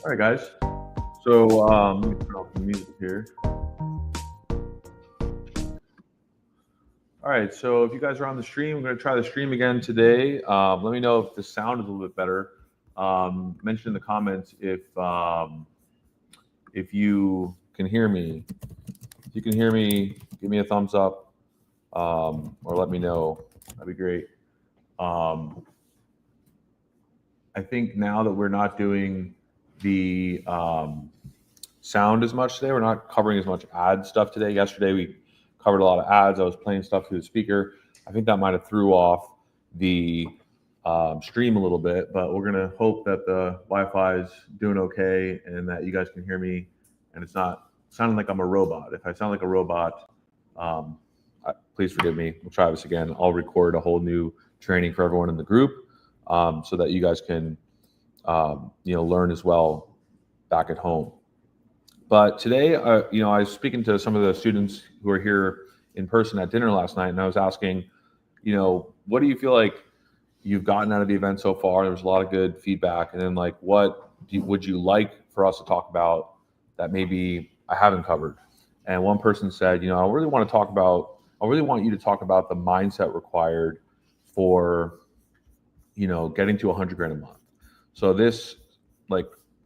All right, guys. So let me turn off the music here. All right. So if you guys are on the stream, I'm going to try the stream again today. Let me know if the sound is a little bit better. Mention in the comments if you can hear me. If you can hear me, give me a thumbs up or let me know. That'd be great. I think now that we're not doing the sound as much today, we're not covering as much ad stuff today. Yesterday we covered a lot of ads. I was playing stuff through the speaker. I think that might have threw off the stream a little bit, but we're gonna hope that the Wi-Fi is doing okay and that you guys can hear me and it's not sounding like I'm a robot. If I sound like a robot, please forgive me. We'll try this again. I'll record a whole new training for everyone in the group so that you guys can, learn as well back at home. But today, I was speaking to some of the students who are here in person at dinner last night, and I was asking, what do you feel like you've gotten out of the event so far? There was a lot of good feedback. And then what would you like for us to talk about that maybe I haven't covered? And one person said, I really want you to talk about the mindset required for, getting to 100 grand a month. So this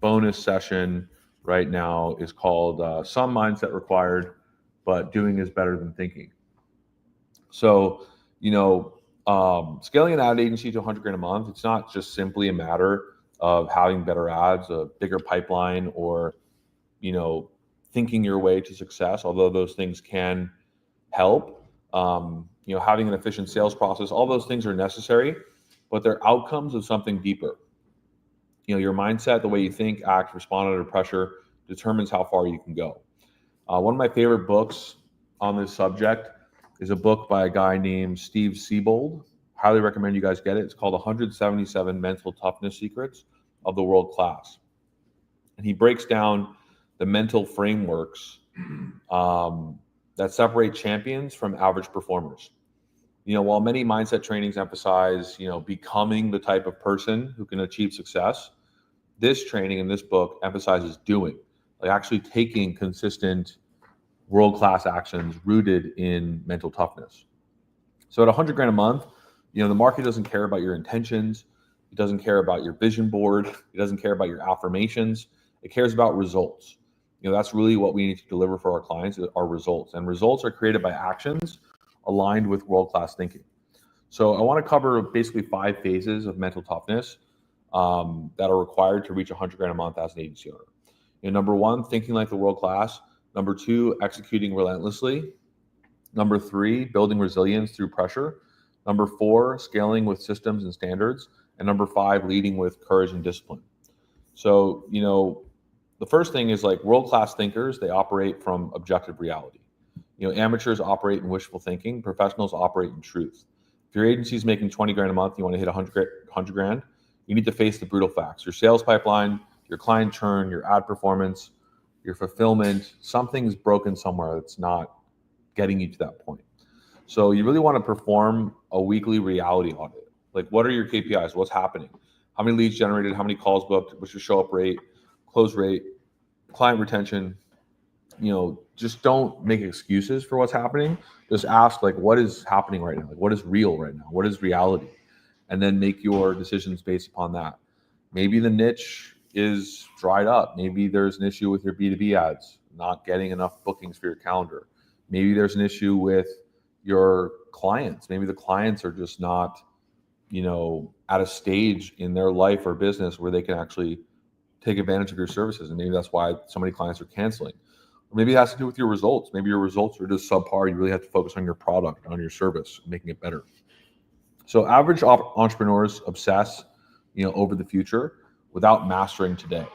bonus session right now is called Some Mindset Required, but Doing is Better Than Thinking. So, scaling an ad agency to 100 grand a month, it's not just simply a matter of having better ads, a bigger pipeline, or, thinking your way to success, although those things can help. Having an efficient sales process, all those things are necessary, but they're outcomes of something deeper. Your mindset, the way you think, act, respond under pressure determines how far you can go. One of my favorite books on this subject is a book by a guy named Steve Siebold. Highly recommend you guys get it. It's called 177 Mental Toughness Secrets of the World Class. And he breaks down the mental frameworks that separate champions from average performers. While many mindset trainings emphasize, becoming the type of person who can achieve success, this training in this book emphasizes doing, actually taking consistent world-class actions rooted in mental toughness. So at 100 grand a month, the market doesn't care about your intentions. It doesn't care about your vision board. It doesn't care about your affirmations. It cares about results. That's really what we need to deliver for our clients, are results. And results are created by actions aligned with world-class thinking. So I want to cover basically 5 phases of mental toughness that are required to reach 100 grand a month as an agency owner. Number 1, thinking like the world class. Number 2, executing relentlessly. Number 3, building resilience through pressure. Number 4, scaling with systems and standards. And number 5, leading with courage and discipline. So, the first thing is world-class thinkers, they operate from objective reality. Amateurs operate in wishful thinking. Professionals operate in truth. If your agency is making 20 grand a month, you want to hit 100 grand, you need to face the brutal facts. Your sales pipeline, your client churn, your ad performance, your fulfillment, something's broken somewhere that's not getting you to that point. So you really want to perform a weekly reality audit. What are your KPIs? What's happening? How many leads generated? How many calls booked? What's your show up rate, close rate, client retention? Just don't make excuses for what's happening. Just ask, what is happening right now? What is real right now? What is reality? And then make your decisions based upon that. Maybe the niche is dried up. Maybe there's an issue with your B2B ads, not getting enough bookings for your calendar. Maybe there's an issue with your clients. Maybe the clients are just not, at a stage in their life or business where they can actually take advantage of your services. And maybe that's why so many clients are canceling. Or maybe it has to do with your results. Maybe your results are just subpar. You really have to focus on your product, on your service, making it better. So average entrepreneurs obsess, over the future without mastering today.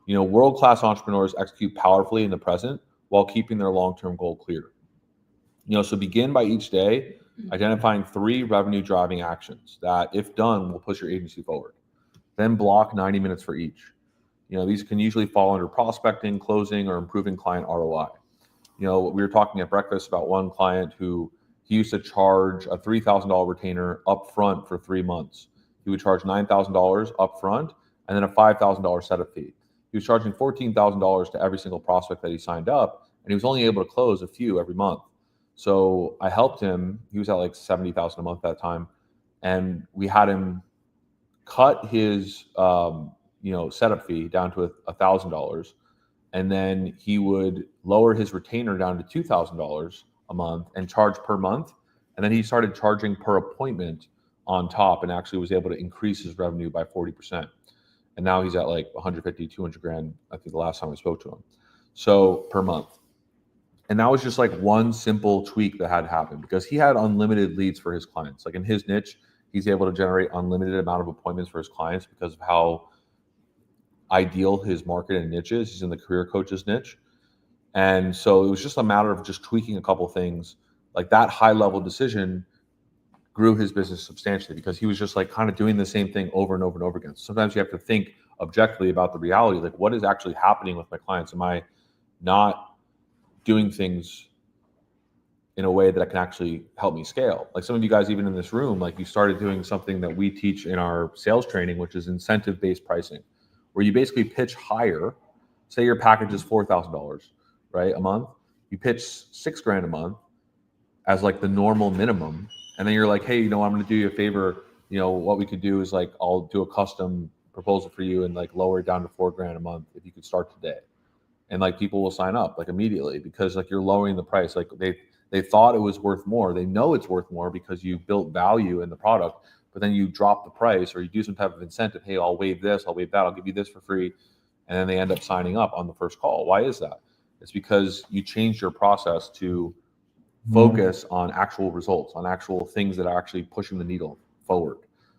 World-class entrepreneurs execute powerfully in the present while keeping their long-term goal clear. So begin by each day identifying 3 revenue-driving actions that, if done, will push your agency forward. Then block 90 minutes for each. These can usually fall under prospecting, closing, or improving client ROI. We were talking at breakfast about one client who he used to charge a $3,000 retainer up front for 3 months. He would charge $9,000 up front and then a $5,000 setup fee. He was charging $14,000 to every single prospect that he signed up, and he was only able to close a few every month. So I helped him. He was at $70,000 a month at that time, and we had him cut his setup fee down to $1,000, and then he would lower his retainer down to $2,000 a month and charge per month. And then he started charging per appointment on top, and actually was able to increase his revenue by 40%. And now he's at 150, 200 grand, I think the last time I spoke to him. So per month. And that was just one simple tweak that had to happen, because he had unlimited leads for his clients. In his niche, he's able to generate unlimited amount of appointments for his clients because of how ideal his market and niche is. He's in the career coaches niche. And so it was just a matter of just tweaking a couple things like that high level decision grew his business substantially because he was just like kind of doing the same thing over and over and over again. Sometimes you have to think objectively about the reality, like what is actually happening with my clients? Am I not doing things in a way that can actually help me scale? Like some of you guys, even in this room, like you started doing something that we teach in our sales training, which is incentive-based pricing, where you basically pitch higher. Say your package is $4,000, right, a month. You pitch $6,000 a month as like the normal minimum, and then you're like, hey, I'm going to do you a favor. What we could do is like I'll do a custom proposal for you and like lower it down to $4,000 a month if you could start today. And like people will sign up like immediately because like you're lowering the price. Like they thought it was worth more. They know it's worth more because you built value in the product, but then you drop the price or you do some type of incentive. Hey, I'll waive this, I'll waive that, I'll give you this for free. And then they end up signing up on the first call. Why is that? It's because you changed your process to focus on actual results, on actual things that are actually pushing the needle forward.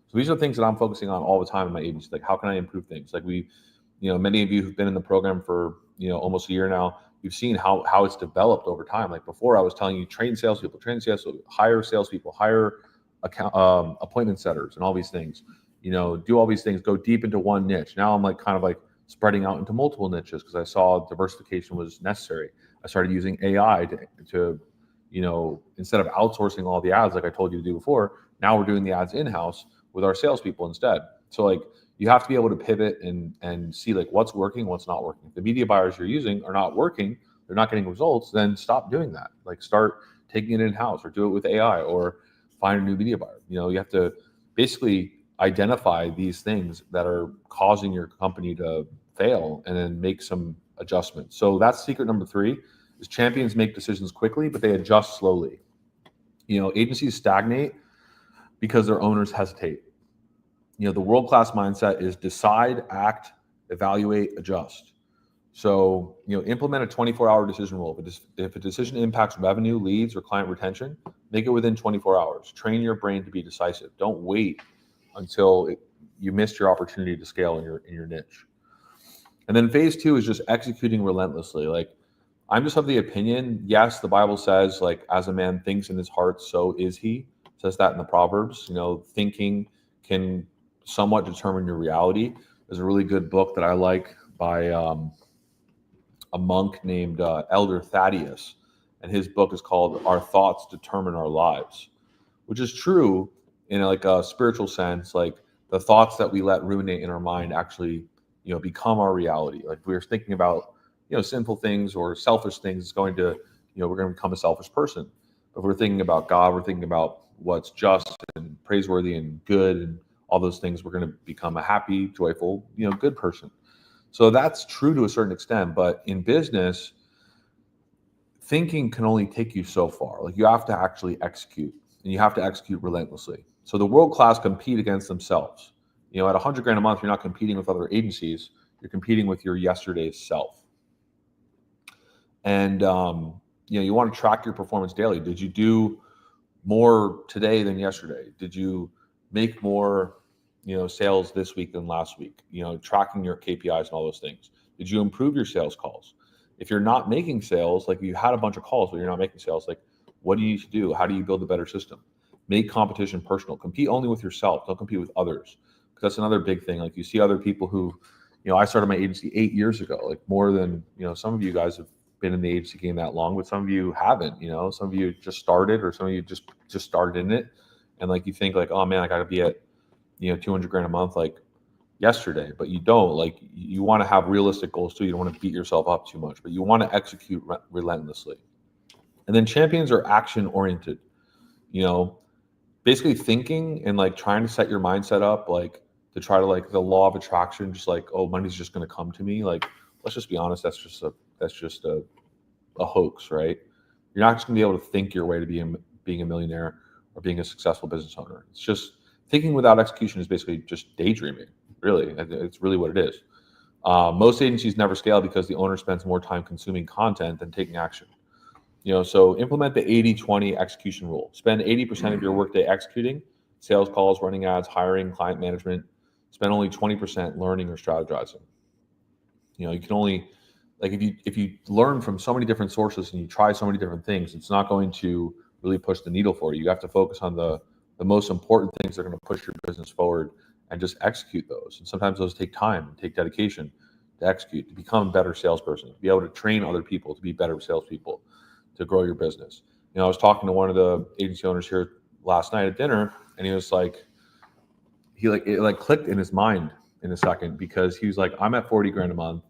So these are things that I'm focusing on all the time in my agency. Like, how can I improve things? Like many of you who've been in the program for, almost a year now, you've seen how it's developed over time. Like before I was telling you, train salespeople, hire salespeople, hire appointment setters and all these things, do all these things, go deep into one niche. Now I'm like kind of like spreading out into multiple niches because I saw diversification was necessary. I started using AI to instead of outsourcing all the ads like I told you to do before, now we're doing the ads in-house with our salespeople instead. So like you have to be able to pivot and see like what's working, what's not working. If the media buyers you're using are not working, they're not getting results, then stop doing that. Like start taking it in-house or do it with AI or find a new media buyer. You have to basically identify these things that are causing your company to fail and then make some adjustments. So that's secret number 3 is champions make decisions quickly, but they adjust slowly. Agencies stagnate because their owners hesitate. The world-class mindset is decide, act, evaluate, adjust. So, implement a 24-hour decision rule. If a decision impacts revenue, leads, or client retention, make it within 24 hours. Train your brain to be decisive. Don't wait until you missed your opportunity to scale in your niche. And then phase 2 is just executing relentlessly. Like, I'm just of the opinion, yes, the Bible says, like, as a man thinks in his heart, so is he. It says that in the Proverbs. Thinking can somewhat determine your reality. There's a really good book that I like by a monk named Elder Thaddeus, and his book is called Our Thoughts Determine Our Lives, which is true in like a spiritual sense. Like the thoughts that we let ruminate in our mind actually, become our reality. Like we're thinking about, sinful things or selfish things, it's going to, we're going to become a selfish person. But if we're thinking about God, we're thinking about what's just and praiseworthy and good and all those things, we're going to become a happy, joyful, good person. So that's true to a certain extent, but in business, thinking can only take you so far. Like you have to actually execute, and you have to execute relentlessly. So the world class compete against themselves. At $100,000 a month, you're not competing with other agencies. You're competing with your yesterday's self. And you want to track your performance daily. Did you do more today than yesterday? Did you make more sales this week than last week? Tracking your KPIs and all those things. Did you improve your sales calls? If you're not making sales, like you had a bunch of calls but you're not making sales, like what do you need to do? How do you build a better system? Make competition personal. Compete only with yourself. Don't compete with others. Because that's another big thing. Like you see other people who, I started my agency 8 years ago, like more than, some of you guys have been in the agency game that long, but some of you haven't. Some of you just started, or some of you just started in it, and like you think like, oh man, I got to be at $200,000 a month like yesterday, but you don't. Like you want to have realistic goals too. You don't want to beat yourself up too much, but you want to execute relentlessly. And then champions are action oriented. Basically thinking and like trying to set your mindset up like to try to like the law of attraction, just like, oh, money's just going to come to me. Like let's just be honest, that's just a hoax, right? You're not just going to be able to think your way to being a millionaire or being a successful business owner. It's just thinking without execution is basically just daydreaming. Really, it's really what it is. Most agencies never scale because the owner spends more time consuming content than taking action. So implement the 80-20 execution rule. Spend 80% of your workday executing, sales calls, running ads, hiring, client management. Spend only 20% learning or strategizing. You can only, like if you learn from so many different sources and you try so many different things, it's not going to really push the needle for you. You have to focus on the most important things that are going to push your business forward and just execute those. And sometimes those take time and take dedication to execute, to become a better salesperson, to be able to train other people to be better salespeople, to grow your business. I was talking to one of the agency owners here last night at dinner, and he was like, it clicked in his mind in a second, because he was like, I'm at 40 grand a month.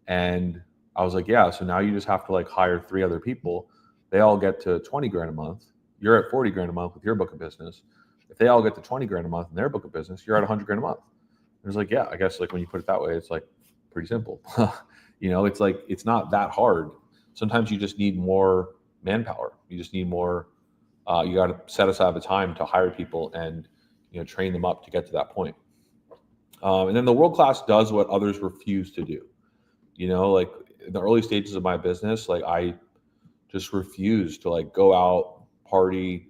And I was like, yeah, so now you just have to hire 3 other people. They all get to 20 grand a month. You're at 40 grand a month with your book of business. If they all get to 20 grand a month in their book of business, you're at 100 grand a month. And it's like, yeah, I guess when you put it that way, it's pretty simple. It's not that hard. Sometimes you just need more manpower. You just need more, you got to set aside the time to hire people and, train them up to get to that point. And then the world class does what others refuse to do. In the early stages of my business, I just refused to go out, party.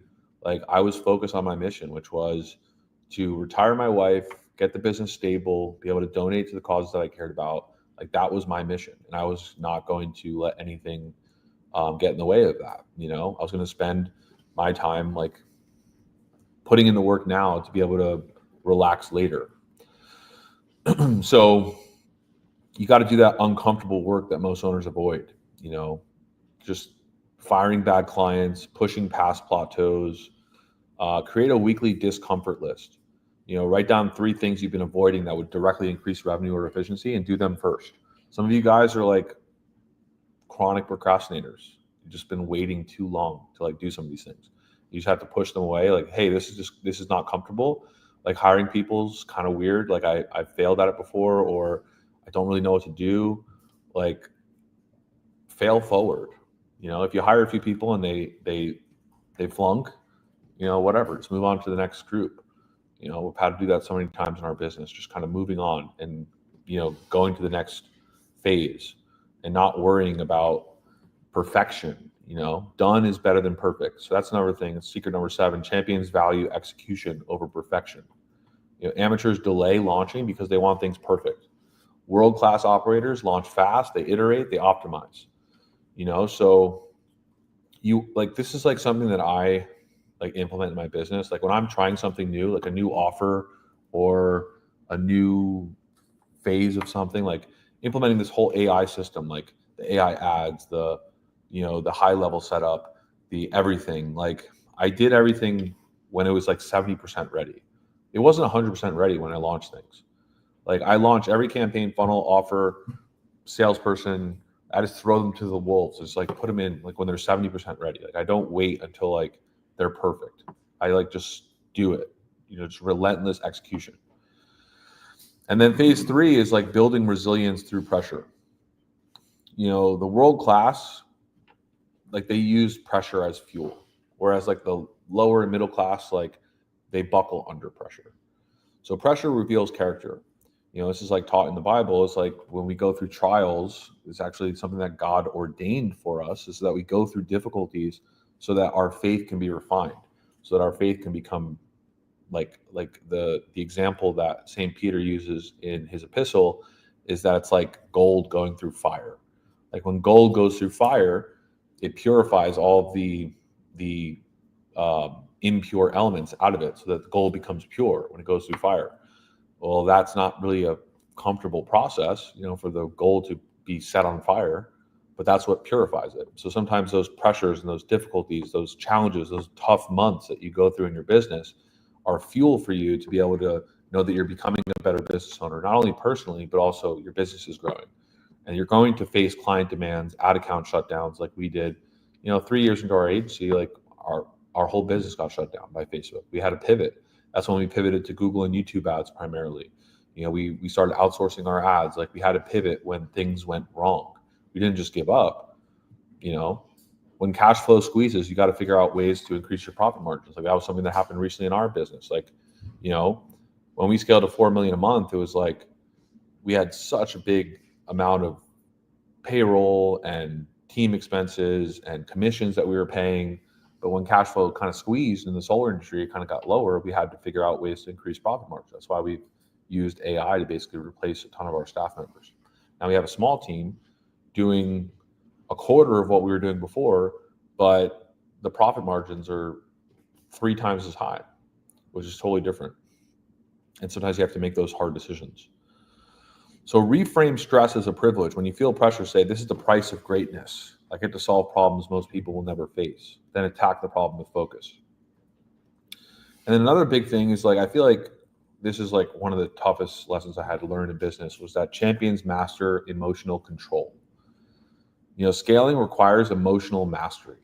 I was focused on my mission, which was to retire my wife, get the business stable, be able to donate to the causes that I cared about. That was my mission. And I was not going to let anything get in the way of that. I was going to spend my time putting in the work now to be able to relax later. So you got to do that uncomfortable work that most owners avoid, just firing bad clients, pushing past plateaus, create a weekly discomfort list. Write down 3 things you've been avoiding that would directly increase revenue or efficiency, and do them first. Some of you guys are chronic procrastinators. You've just been waiting too long to do some of these things. You just have to push them away. Hey, this is not comfortable. Hiring people's kind of weird. I failed at it before, or I don't really know what to do. Fail forward. If you hire a few people and they flunk, whatever, just move on to the next group. We've had to do that so many times in our business, just kind of moving on and, going to the next phase and not worrying about perfection. Done is better than perfect. So that's another thing. Secret number 7, champions value execution over perfection. Amateurs delay launching because they want things perfect. World-class operators launch fast, they iterate, they optimize. So this is something that I implement in my business. When I'm trying something new, a new offer or a new phase of something, implementing this whole AI system, the AI ads, the high level setup, the everything. I did everything when it was 70% ready. It wasn't 100% ready when I launched things. I launch every campaign, funnel, offer, salesperson. I just throw them to the wolves. It's put them in when they're 70% ready. I don't wait until they're perfect. I just do it. Just relentless execution. And then phase 3 is building resilience through pressure. The world class, they use pressure as fuel, whereas the lower and middle class, they buckle under pressure. So pressure reveals character. This is taught in the Bible. It's when we go through trials, it's actually something that God ordained for us, is that we go through difficulties so that our faith can be refined, so that our faith can become the example that St. Peter uses in his epistle is that it's gold going through fire. When gold goes through fire, it purifies all of the impure elements out of it so that the gold becomes pure when it goes through fire. Well, that's not really a comfortable process, for the gold to be set on fire, but that's what purifies it. So sometimes those pressures and those difficulties, those challenges, those tough months that you go through in your business are fuel for you to be able to know that you're becoming a better business owner, not only personally, but also your business is growing. And you're going to face client demands, ad account shutdowns like we did. 3 years into our agency, our whole business got shut down by Facebook. We had to pivot. That's when we pivoted to Google and YouTube ads primarily. We started outsourcing our ads. We had to pivot when things went wrong. We didn't just give up. When cash flow squeezes, you got to figure out ways to increase your profit margins. That was something that happened recently in our business. When we scaled to 4 million a month, it was we had such a big amount of payroll and team expenses and commissions that we were paying. But when cash flow kind of squeezed in the solar industry, it kind of got lower. We had to figure out ways to increase profit margins. That's why we've used AI to basically replace a ton of our staff members. Now we have a small team doing a quarter of what we were doing before, but the profit margins are 3 times as high, which is totally different. And sometimes you have to make those hard decisions. So reframe stress as a privilege. When you feel pressure, say, this is the price of greatness. I get to solve problems most people will never face. Then attack the problem with focus. And then another big thing is, like, I feel like this is like one of the toughest lessons I had to learn in business, was that champions master emotional control. Scaling requires emotional mastery.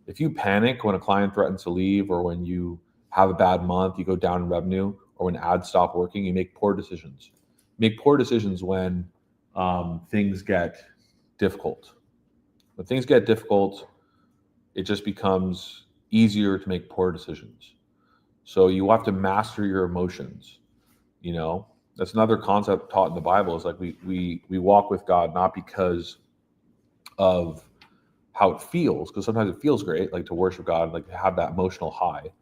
If you panic when a client threatens to leave, or when you have a bad month, you go down in revenue, or when ads stop working, you make poor decisions. Make poor decisions when things get difficult. When things get difficult, it just becomes easier to make poor decisions. So you have to master your emotions. That's another concept taught in the Bible, is like we walk with God not because of how it feels, because sometimes it feels great, like to worship God, like to have that emotional high.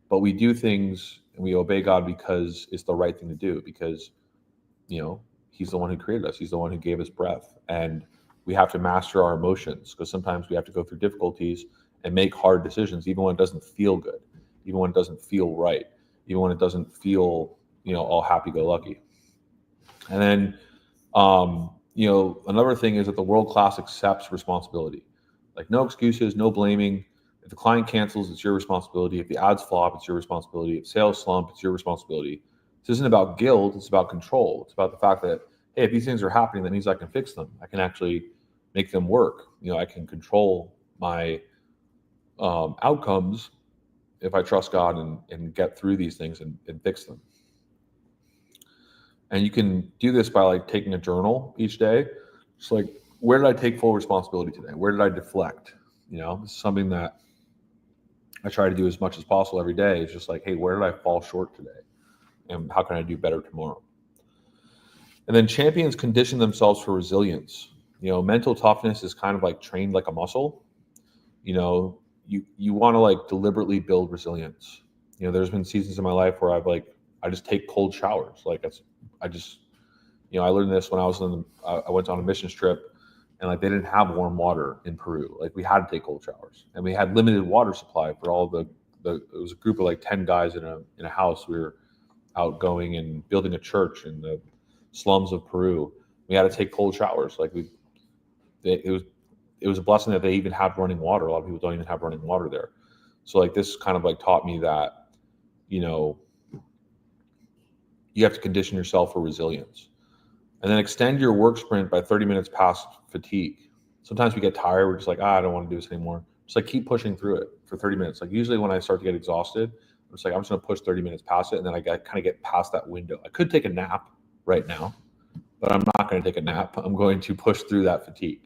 But we do things and we obey God because it's the right thing to do, because He's the one who created us. He's the one who gave us breath. And we have to master our emotions, because sometimes we have to go through difficulties and make hard decisions, even when it doesn't feel good, even when it doesn't feel right, even when it doesn't feel, all happy-go-lucky. And then, another thing is that the world class accepts responsibility. Like, no excuses, no blaming. If the client cancels, it's your responsibility. If the ads flop, it's your responsibility. If sales slump, it's your responsibility. This isn't about guilt. It's about control. It's about the fact that, hey, if these things are happening, that means I can fix them. I can actually make them work. I can control my outcomes if I trust God and get through these things and fix them. And you can do this by, like, taking a journal each day. Just like, where did I take full responsibility today? Where did I deflect? This is something that I try to do as much as possible every day. It's just like, hey, where did I fall short today? And how can I do better tomorrow? And then champions condition themselves for resilience. Mental toughness is kind of like trained like a muscle. You want to, like, deliberately build resilience. There's been seasons in my life where I just take cold showers. Like, I learned this when I went on a missions trip, and, like, they didn't have warm water in Peru. Like, we had to take cold showers, and we had limited water supply for all it was a group of like 10 guys in a house. We were out going and building a church in the slums of Peru. We had to take cold showers. Like, it was a blessing that they even had running water. A lot of people don't even have running water there. So, like, this kind of like taught me that, you have to condition yourself for resilience. And then extend your work sprint by 30 minutes past fatigue. Sometimes we get tired. We're just like, I don't want to do this anymore. Just like, keep pushing through it for 30 minutes. Like, usually when I start to get exhausted, I'm just going to push 30 minutes past it. And then I kind of get past that window. I could take a nap right now, but I'm not going to take a nap. I'm going to push through that fatigue.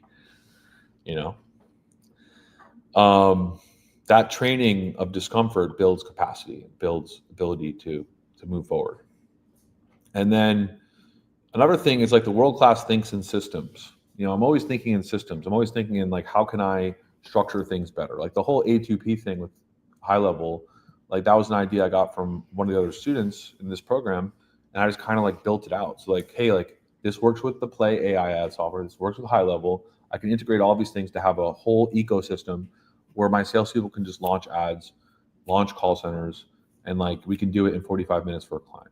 That training of discomfort builds capacity, builds ability to move forward. And then another thing is, like, the world-class thinks in systems. I'm always thinking in systems. I'm always thinking in, like, how can I structure things better? Like, the whole A2P thing with high level, like, that was an idea I got from one of the other students in this program. And I just kind of, like, built it out. So, like, hey, like, this works with the Play AI ad software. This works with high level. I can integrate all these things to have a whole ecosystem where my salespeople can just launch ads, launch call centers, and, like, we can do it in 45 minutes for a client.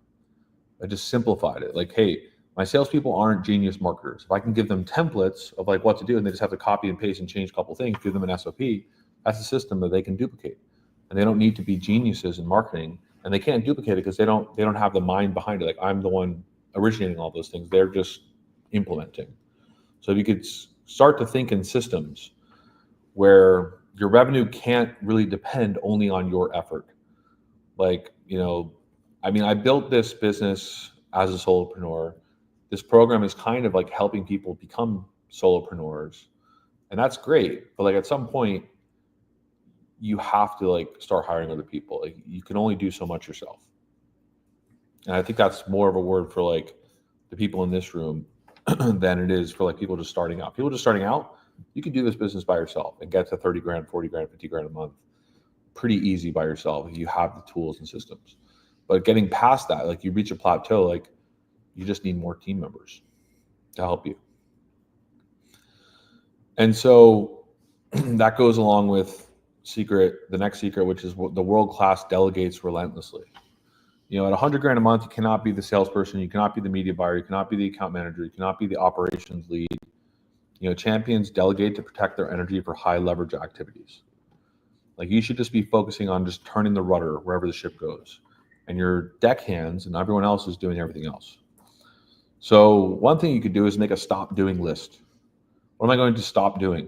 I just simplified it. Like, hey, my salespeople aren't genius marketers. If I can give them templates of, like, what to do, and they just have to copy and paste and change a couple things, give them an SOP, that's a system that they can duplicate. And they don't need to be geniuses in marketing, and they can't duplicate it because they don't have the mind behind it. Like, I'm the one originating all those things. They're just implementing. So if you could start to think in systems where your revenue can't really depend only on your effort. Like, I built this business as a solopreneur. This program is kind of like helping people become solopreneurs, and that's great. But, like, at some point, you have to, like, start hiring other people. Like, you can only do so much yourself. And I think that's more of a word for, like, the people in this room than it is for, like, people just starting out. People just starting out, you can do this business by yourself and get to 30 grand, 40 grand, 50 grand a month pretty easy by yourself if you have the tools and systems. But getting past that, like, you reach a plateau, like, you just need more team members to help you. And so that goes along with the next secret, which is the world-class delegates relentlessly. At $100,000 a month, you cannot be the salesperson, you cannot be the media buyer, you cannot be the account manager, you cannot be the operations lead. Champions delegate to protect their energy for high leverage activities. Like, you should just be focusing on just turning the rudder wherever the ship goes, and your deckhands and everyone else is doing everything else. So one thing you could do is make a stop doing list. What am I going to stop doing?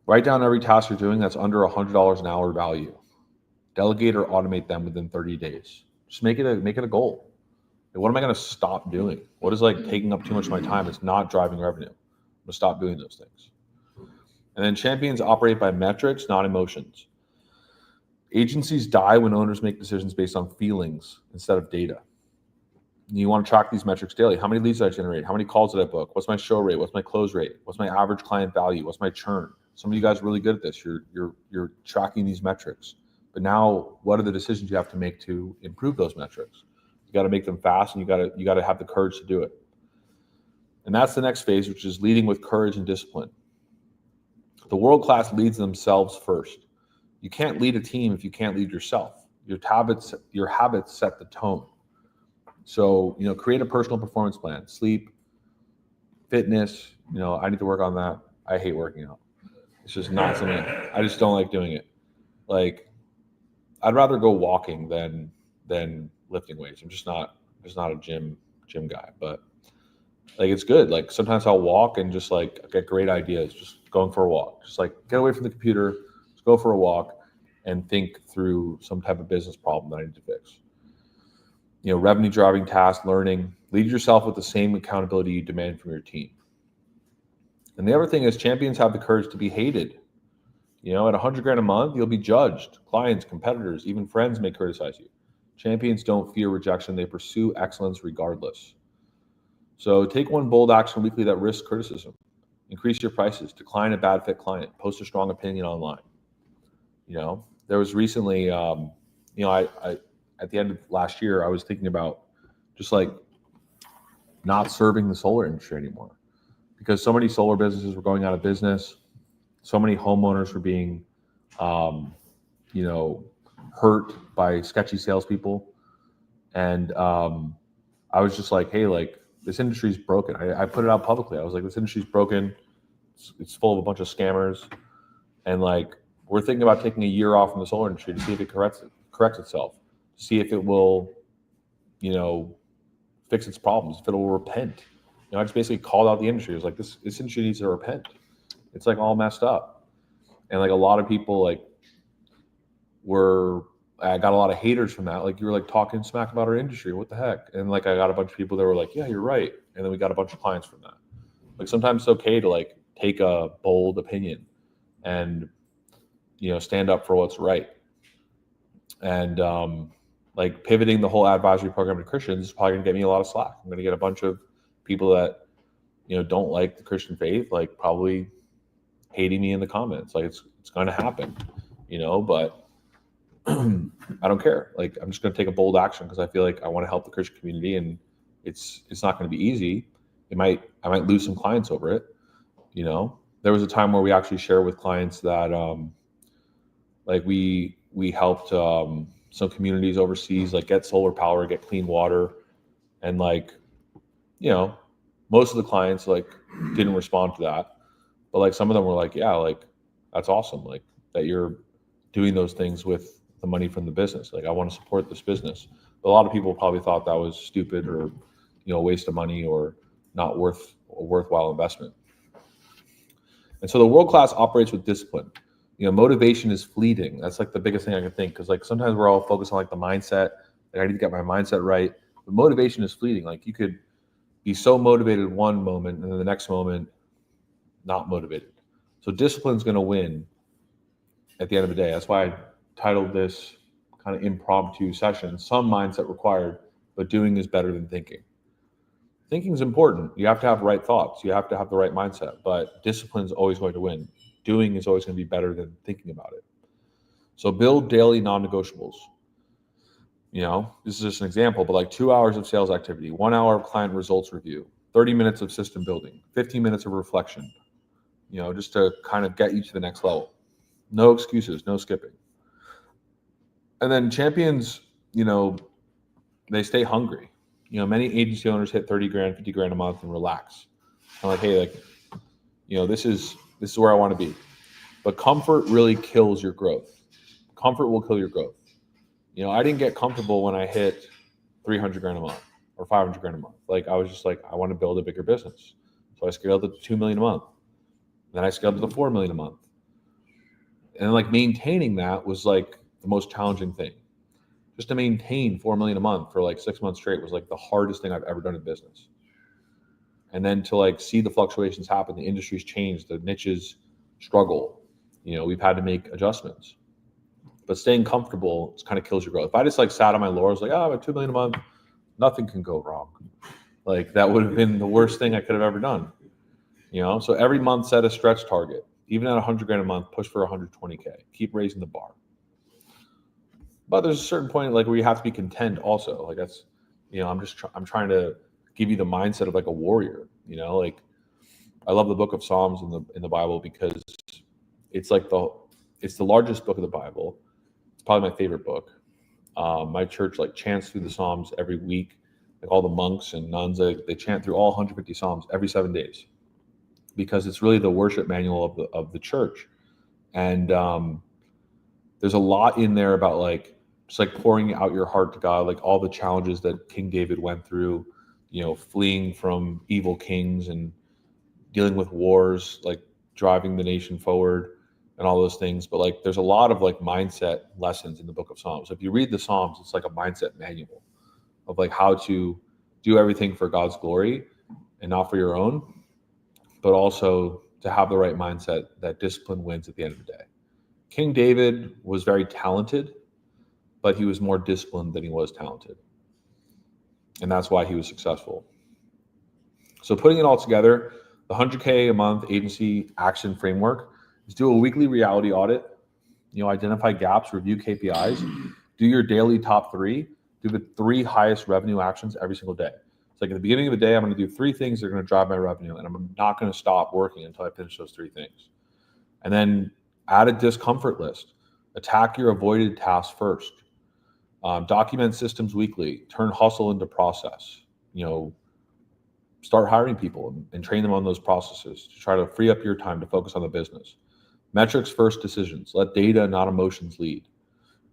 Write down every task you're doing that's under $100 an hour value. Delegate or automate them within 30 days. Just make it a goal. Like, what am I going to stop doing? What is taking up too much of my time? It's not driving revenue. I'm going to stop doing those things. And then champions operate by metrics, not emotions. Agencies die when owners make decisions based on feelings instead of data. You want to track these metrics daily. How many leads did I generate? How many calls did I book? What's my show rate? What's my close rate? What's my average client value? What's my churn? Some of you guys are really good at this. You're tracking these metrics. But now, what are the decisions you have to make to improve those metrics? You got to make them fast, and you got to have the courage to do it. And that's the next phase, which is leading with courage and discipline. The world class leads themselves first. You can't lead a team if you can't lead yourself. Your habits set the tone. So, create a personal performance plan. Sleep, fitness, I need to work on that. I hate working out. It's just not something, I just don't like doing it. I'd rather go walking than lifting weights. I'm just not a gym guy, but it's good. Sometimes I'll walk and just get great ideas, just going for a walk, just get away from the computer, just go for a walk and think through some type of business problem that I need to fix. Revenue driving tasks, learning, lead yourself with the same accountability you demand from your team. And the other thing is, champions have the courage to be hated. At $100,000 a month, you'll be judged. Clients, competitors, even friends may criticize you. Champions don't fear rejection. They pursue excellence regardless. So take one bold action weekly that risks criticism. Increase your prices. Decline a bad fit client. Post a strong opinion online. There was recently, I at the end of last year, I was thinking about just not serving the solar industry anymore, because so many solar businesses were going out of business. So many homeowners were being, hurt by sketchy salespeople. And I was just hey, this industry's broken. I put it out publicly. I was this industry's broken. It's full of a bunch of scammers. And we're thinking about taking a year off from the solar industry to see if it corrects itself, to see if it will, fix its problems, if it will repent. I just basically called out the industry. It was this industry needs to repent. It's all messed up. And a lot of people I got a lot of haters from that. You were talking smack about our industry. What the heck? And I got a bunch of people that were yeah, you're right. And then we got a bunch of clients from that. Sometimes it's okay to take a bold opinion and, stand up for what's right. And pivoting the whole Ad-visory program to Christians is probably gonna get me a lot of slack. I'm gonna get a bunch of people that, don't like the Christian faith, probably hating me in the comments. It's going to happen, but I don't care. I'm just going to take a bold action because I feel I want to help the Christian community, and it's not going to be easy. I might lose some clients over it. There was a time where we actually share with clients that we helped some communities overseas get solar power, get clean water, and most of the clients didn't respond to that. But some of them were yeah, that's awesome. That you're doing those things with the money from the business. I want to support this business. But a lot of people probably thought that was stupid or, a waste of money or not worth a worthwhile investment. And so the world class operates with discipline. Motivation is fleeting. That's the biggest thing I can think. Cause sometimes we're all focused on the mindset. I need to get my mindset right. But motivation is fleeting. You could be so motivated one moment and then the next moment not motivated. So discipline is going to win at the end of the day. That's why I titled this kind of impromptu session, Some Mindset Required, but Doing is Better Than Thinking. Thinking is important. You have to have right thoughts. You have to have the right mindset, but discipline is always going to win. Doing is always going to be better than thinking about it. So build daily non-negotiables. This is just an example, but 2 hours of sales activity, 1 hour of client results review, 30 minutes of system building, 15 minutes of reflection, just to kind of get you to the next level. No excuses, no skipping. And then champions, they stay hungry. Many agency owners hit 30 grand, 50 grand a month and relax. I'm like, hey, this is where I want to be. But comfort really kills your growth. Comfort will kill your growth. I didn't get comfortable when I hit 300 grand a month or 500 grand a month. Like, I was just like, I want to build a bigger business. So I scaled it to 2 million a month. Then I scaled it to 4 million a month. And like maintaining that was like the most challenging thing. Just to maintain 4 million a month for like 6 months straight was like the hardest thing I've ever done in business. And then to like see the fluctuations happen, the industries change, the niches struggle. We've had to make adjustments. But staying comfortable kind of kills your growth. If I just like sat on my laurels, like, I'm at 2 million a month, nothing can go wrong. Like, that would have been the worst thing I could have ever done. So every month set a stretch target. Even at 100 grand a month, push for 120K. Keep raising the bar. But there's a certain point like where you have to be content also. Like, that's, I'm trying to give you the mindset of like a warrior. Like, I love the book of Psalms in the Bible because it's like it's the largest book of the Bible. It's probably my favorite book. My church like chants through the Psalms every week. Like, all the monks and nuns, they chant through all 150 Psalms every 7 days, because it's really the worship manual of the church. And there's a lot in there about like just like pouring out your heart to God, like all the challenges that King David went through, fleeing from evil kings and dealing with wars, like driving the nation forward and all those things. But like, there's a lot of like mindset lessons in the book of Psalms. If you read the Psalms, it's like a mindset manual of like how to do everything for God's glory and not for your own, but also to have the right mindset that discipline wins at the end of the day. King David was very talented, but he was more disciplined than he was talented. And that's why he was successful. So putting it all together, the 100K a month agency action framework is do a weekly reality audit, identify gaps, review KPIs, do your daily top 3, do the 3 highest revenue actions every single day. It's like at the beginning of the day, I'm going to do 3 things that are going to drive my revenue, and I'm not going to stop working until I finish those 3 things. And then add a discomfort list. Attack your avoided tasks first. Document systems weekly. Turn hustle into process. Start hiring people and train them on those processes to try to free up your time to focus on the business. Metrics first, decisions. Let data, not emotions, lead.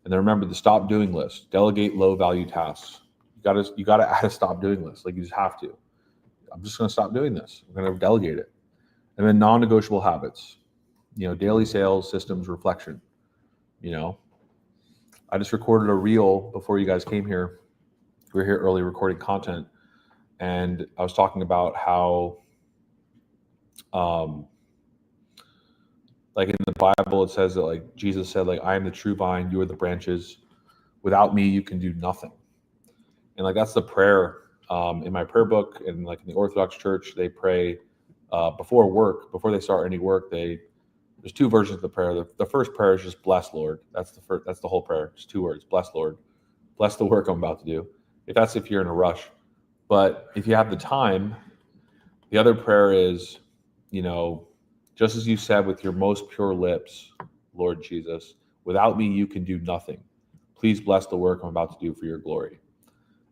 And then remember the stop doing list. Delegate low value tasks. You gotta add a stop doing list. Like, you just have to. I'm just gonna stop doing this. I'm gonna delegate it. And then non-negotiable habits. Daily sales, systems, reflection. I just recorded a reel before you guys came here. We were here early recording content, and I was talking about how, like in the Bible, it says that like Jesus said, like, I am the true vine, you are the branches. Without me, you can do nothing. And like, that's the prayer in my prayer book, and like in the Orthodox Church, they pray before they start any work. There's 2 versions of the prayer. The first prayer is just bless Lord. That's the whole prayer. Just 2 words, bless Lord. Bless the work I'm about to do. If you're in a rush. But if you have the time, the other prayer is, just as you said with your most pure lips, Lord Jesus, without me, you can do nothing. Please bless the work I'm about to do for your glory.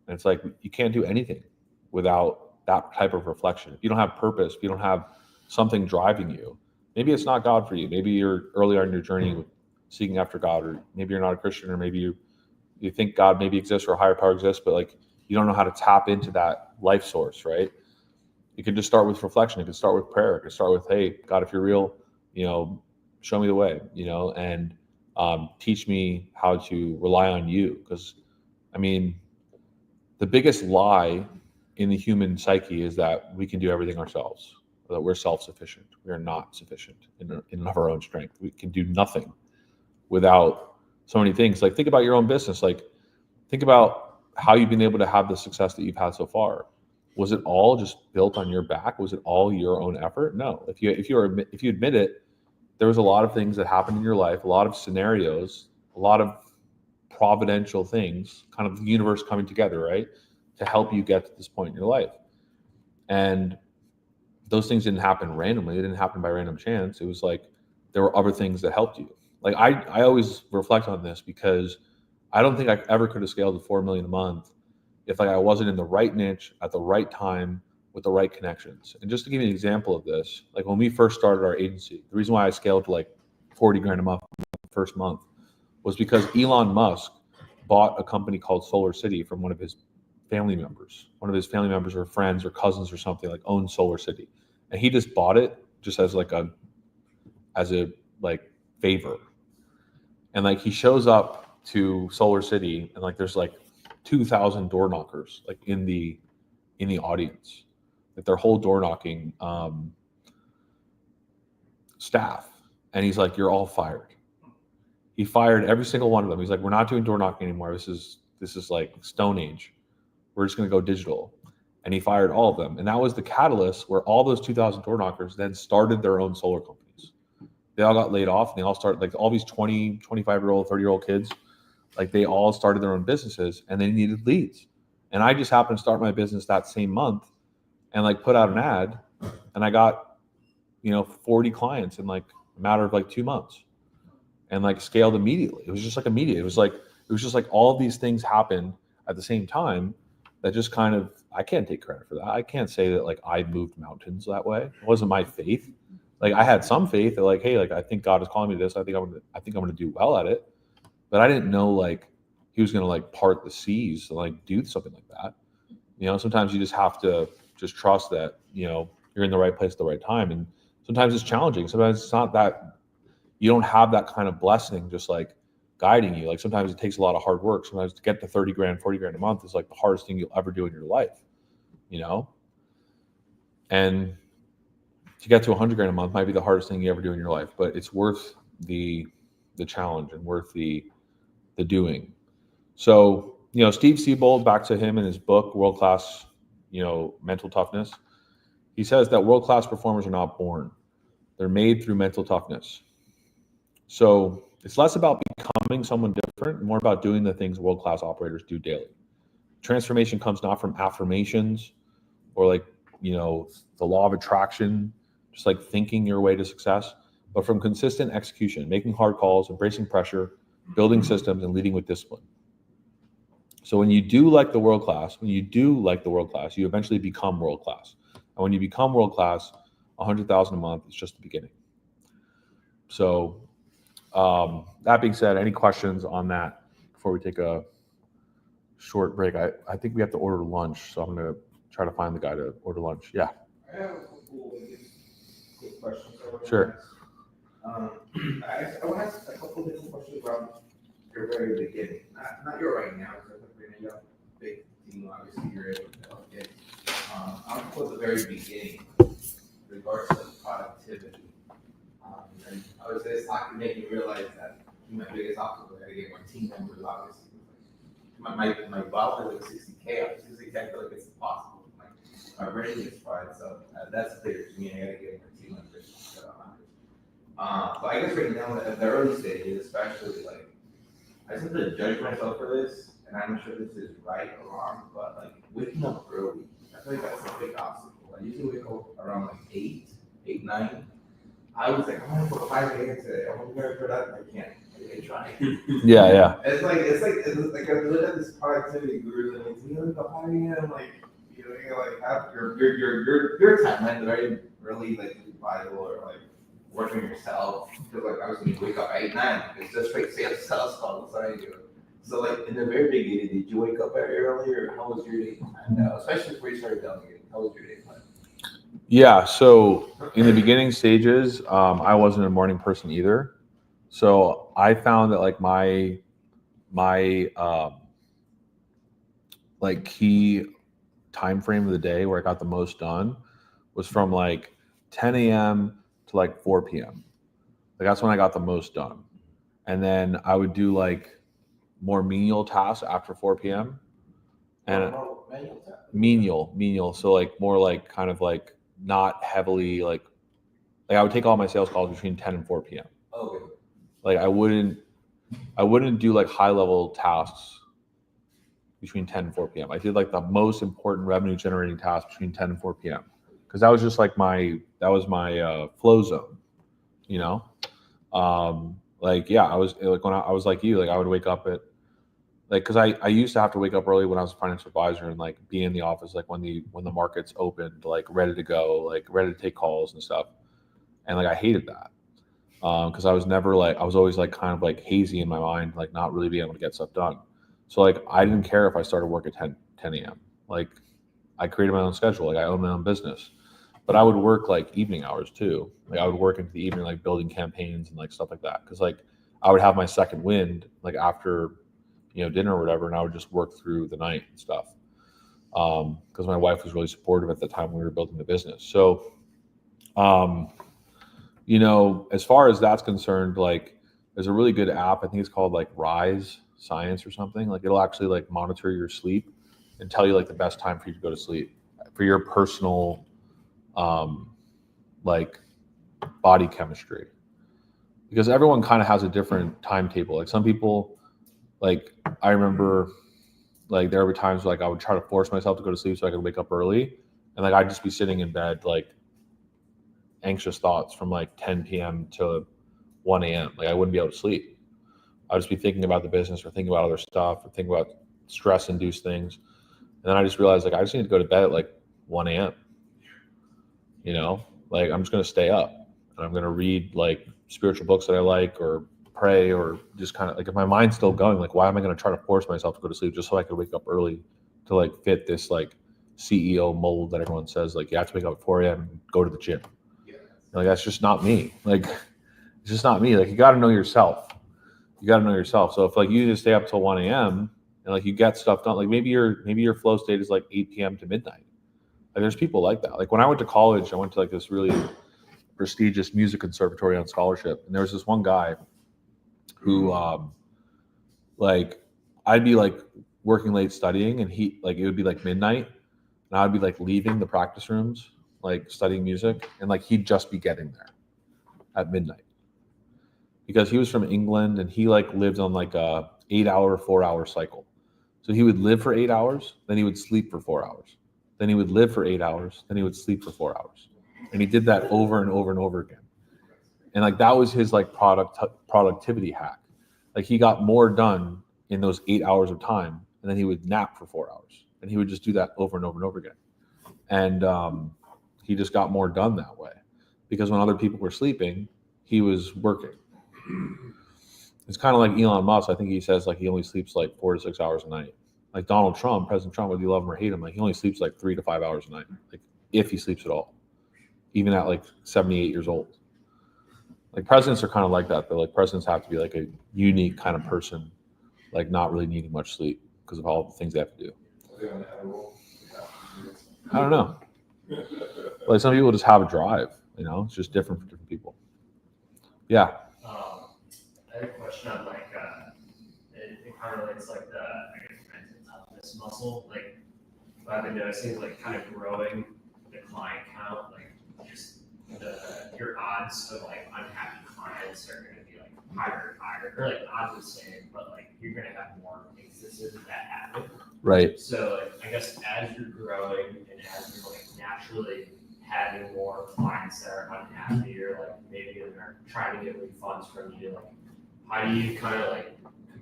And it's like, you can't do anything without that type of reflection. If you don't have purpose, if you don't have something driving you, maybe it's not God for you. Maybe you're earlier in your journey with seeking after God, or maybe you're not a Christian, or maybe you think God maybe exists or a higher power exists, but like, you don't know how to tap into that life source, right? You could just start with reflection. You could start with prayer. You could start with, hey, God, if you're real, show me the way, and teach me how to rely on you. Because, the biggest lie in the human psyche is that we can do everything ourselves, that we're self-sufficient. We are not sufficient in of our own strength. We can do nothing without so many things. Like, think about your own business. Like, think about how you've been able to have the success that you've had so far. Was it all just built on your back? Was it all your own effort? No. If you admit it, there was a lot of things that happened in your life, a lot of scenarios, a lot of providential things, kind of the universe coming together, right, to help you get to this point in your life. And those things didn't happen randomly. It didn't happen by random chance. It was like there were other things that helped you. like I always reflect on this because I don't think I ever could have scaled to 4 million a month if like I wasn't in the right niche at the right time with the right connections. And just to give you an example of this, like when we first started our agency, the reason why I scaled to like 40 grand a month in the first month was because Elon Musk bought a company called Solar City from one of his family members. One of his family members or friends or cousins or something like owns Solar City. And he just bought it just as like a like favor. And like he shows up to Solar City and like there's like 2,000 door knockers like in the audience, like their whole door knocking staff. And he's like, you're all fired. He fired every single one of them. He's like, we're not doing door knocking anymore. This is like Stone Age. We're just going to go digital. And he fired all of them. And that was the catalyst where all those 2,000 door knockers then started their own solar companies. They all got laid off and they all started, like all these 20, 25-year-old, 30-year-old kids, like they all started their own businesses and they needed leads. And I just happened to start my business that same month and like put out an ad and I got, 40 clients in like a matter of like 2 months and like scaled immediately. It was just like immediate. It was just like all these things happened at the same time that just kind of, I can't take credit for that. I can't say that like I moved mountains that way. It wasn't my faith. Like I had some faith that like, hey, like I think God is calling me to this. I think I'm gonna do well at it. But I didn't know like he was gonna like part the seas and like do something like that. Sometimes you just have to just trust that, you're in the right place at the right time. And sometimes it's challenging. Sometimes it's not that you don't have that kind of blessing just like guiding you. Like sometimes it takes a lot of hard work. Sometimes to get to 30 grand, 40 grand a month is like the hardest thing you'll ever do in your life, and to get to 100 grand a month might be the hardest thing you ever do in your life, but it's worth the challenge and worth the doing. So, Steve Siebold, back to him in his book, World Class, Mental Toughness. He says that world-class performers are not born. They're made through mental toughness. So it's less about becoming someone different, and more about doing the things world-class operators do daily. Transformation comes not from affirmations or like, the law of attraction, just like thinking your way to success, but from consistent execution, making hard calls, embracing pressure, building systems, and leading with discipline. So when you do like the world class, you eventually become world class. And when you become world class, 100,000 a month is just the beginning. So that being said, any questions on that before we take a short break? I think we have to order lunch, so I'm going to try to find the guy to order lunch. Yeah. I have a couple quick questions. Sure. I want to ask a couple different questions about your very beginning. Not your right now, because you have a big team, obviously you're able to help get. I want to go at the very beginning, in regards to productivity. And I would say it's not going to make me realize that my biggest obstacle is to get my team members, obviously. My bottom is like 60K. I feel like it's impossible. My brain is fried, so that's clear to me. I gotta get my team members to 100. So I guess right now at the early stages, especially like I just have to judge myself for this, and I'm not sure if this is right or wrong, but like waking up early, I feel like that's a big obstacle. I usually wake up around like 8, 9. I was like, I'm gonna put 5 a.m. today. I'm gonna put that. I can't. I try. Yeah. It's like I look at this productivity guru and it's like 5 a.m. Like you like have your time like very really like vital or like working yourself because like I was gonna wake up at 8, 9. It's just like sales call. That's what I do. So like in the very beginning, did you wake up very early or how was your day? And especially before you started delegating, how was your day? Yeah. So in the beginning stages, I wasn't a morning person either. So I found that like my like key time frame of the day where I got the most done was from like 10 a.m. to like 4 p.m. Like that's when I got the most done. And then I would do like more menial tasks after 4 p.m. And menial. So like more like kind of like not heavily like I would take all my sales calls between 10 and 4 p.m. Okay. Like I wouldn't do like high level tasks between 10 and 4 p.m. I did like the most important revenue generating tasks between 10 and 4 p.m. because that was just like my flow zone, Like, yeah, I was like, when I was like you, like I would wake up at like, cause I used to have to wake up early when I was a financial advisor and like be in the office, like when the markets opened, like ready to go, like ready to take calls and stuff. And like, I hated that. Cause I was never like, I was always like kind of like hazy in my mind, like not really being able to get stuff done. So like, I didn't care if I started work at 10 a.m. Like I created my own schedule. Like I own my own business, but I would work like evening hours too. Like I would work into the evening, like building campaigns and like stuff like that. Cause like I would have my second wind, like after, dinner or whatever. And I would just work through the night and stuff. Cause my wife was really supportive at the time we were building the business. So, um, as far as that's concerned, like there's a really good app. I think it's called like Rise Science or something. Like it'll actually like monitor your sleep and tell you like the best time for you to go to sleep for your personal, like body chemistry, because everyone kind of has a different timetable. Like some people, like I remember, like there were times like I would try to force myself to go to sleep so I could wake up early, and like I'd just be sitting in bed like anxious thoughts from like 10 p.m. to 1 a.m. Like I wouldn't be able to sleep. I'd just be thinking about the business or thinking about other stuff or thinking about stress-induced things, and then I just realized like I just need to go to bed at like 1 a.m. Like I'm just going to stay up and I'm going to read like spiritual books that I like or pray or just kind of like if my mind's still going, like why am I going to try to force myself to go to sleep just so I could wake up early to like fit this like CEO mold that everyone says like you have to wake up at 4 a.m. and go to the gym. Like that's just not me. Like it's just not me. Like you got to know yourself. So if like you just stay up till 1 a.m. and like you get stuff done, like maybe your flow state is like 8 p.m. to midnight. Like there's people like that. Like when I went to college, I went to like this really prestigious music conservatory on scholarship, and there was this one guy who, like, I'd be like working late studying, and he like it would be like midnight, and I'd be like leaving the practice rooms, like studying music, and like he'd just be getting there at midnight because he was from England and he like lived on like a 8-hour, 4-hour cycle. So he would live for 8 hours, then he would sleep for 4 hours. Then he would live for 8 hours, then he would sleep for 4 hours. And he did that over and over and over again. And like that was his like productivity hack. Like he got more done in those 8 hours of time, and then he would nap for 4 hours. And he would just do that over and over and over again. And he just got more done that way. Because when other people were sleeping, he was working. It's kind of like Elon Musk. I think he says like he only sleeps like 4 to 6 hours a night. Like Donald Trump, President Trump, whether you love him or hate him, like he only sleeps like 3 to 5 hours a night, like if he sleeps at all, even at like 78 years old. Like presidents are kind of like that, though. Like presidents have to be like a unique kind of person, like not really needing much sleep because of all the things they have to do. I don't know. Like some people just have a drive, it's just different for different people. Yeah. I had a question on like it kind of relates like the mental toughness muscle. Like what I've been noticing is like kind of growing the client count, like just your odds of like unhappy clients are going to be like higher and higher. Or like odds the same, but like you're going to have more instances of that happen. Right. So like, I guess as you're growing and as you're like naturally having more clients that are unhappy or like maybe they're trying to get refunds from you, like how do you kind of like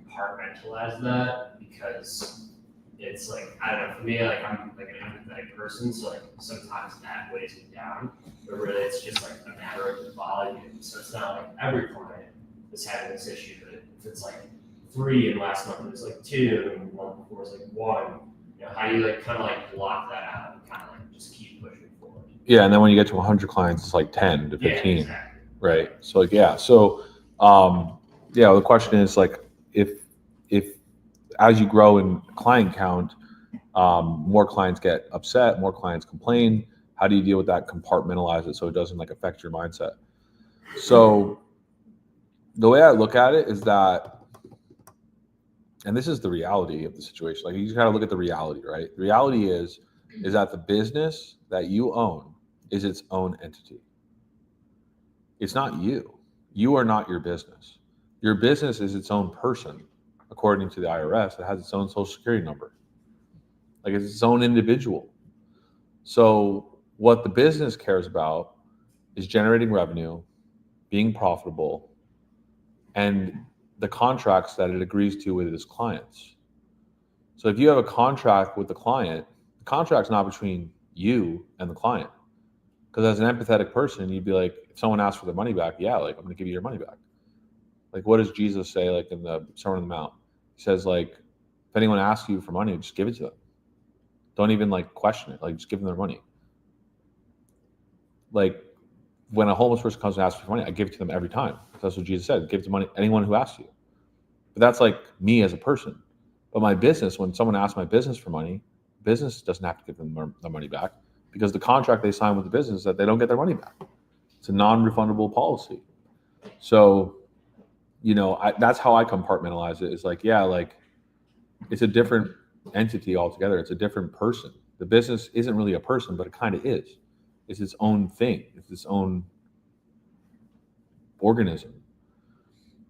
compartmentalize that? Because it's like, I don't know, for me, like I'm like an empathetic person, so like sometimes that weighs me down, but really it's just like a matter of the volume. So it's not like every client is having this issue, but if it's like 3 and last month it was like 2 and the month before was like 1, how do you like kind of like block that out and kind of like just keep pushing forward? Yeah, and then when you get to 100 clients, it's like 10 to 15. Yeah, exactly. Right. So like so the question is like if as you grow in client count, more clients get upset, more clients complain. How do you deal with that? Compartmentalize it so it doesn't like affect your mindset. So the way I look at it is that, and this is the reality of the situation. Like you just got to look at the reality, right? The reality is that the business that you own is its own entity. It's not you. You are not your business. Your business is its own person, according to the IRS. It has its own social security number. Like it's its own individual. So what the business cares about is generating revenue, being profitable, and the contracts that it agrees to with its clients. So if you have a contract with the client, the contract's not between you and the client. Because as an empathetic person, you'd be like, if someone asks for their money back, yeah, like I'm going to give you your money back. Like, what does Jesus say, like in the Sermon on the Mount? He says, like, if anyone asks you for money, just give it to them. Don't even like question it. Like, just give them their money. Like, when a homeless person comes and asks for money, I give it to them every time. That's what Jesus said. Give it to money anyone who asks you. But that's like me as a person. But my business, when someone asks my business for money, business doesn't have to give them their money back because the contract they sign with the business is that they don't get their money back. It's a non-refundable policy. So, that's how I compartmentalize it. It's like, yeah, like it's a different entity altogether. It's a different person. The business isn't really a person, but it kind of is. It's its own thing. It's its own organism.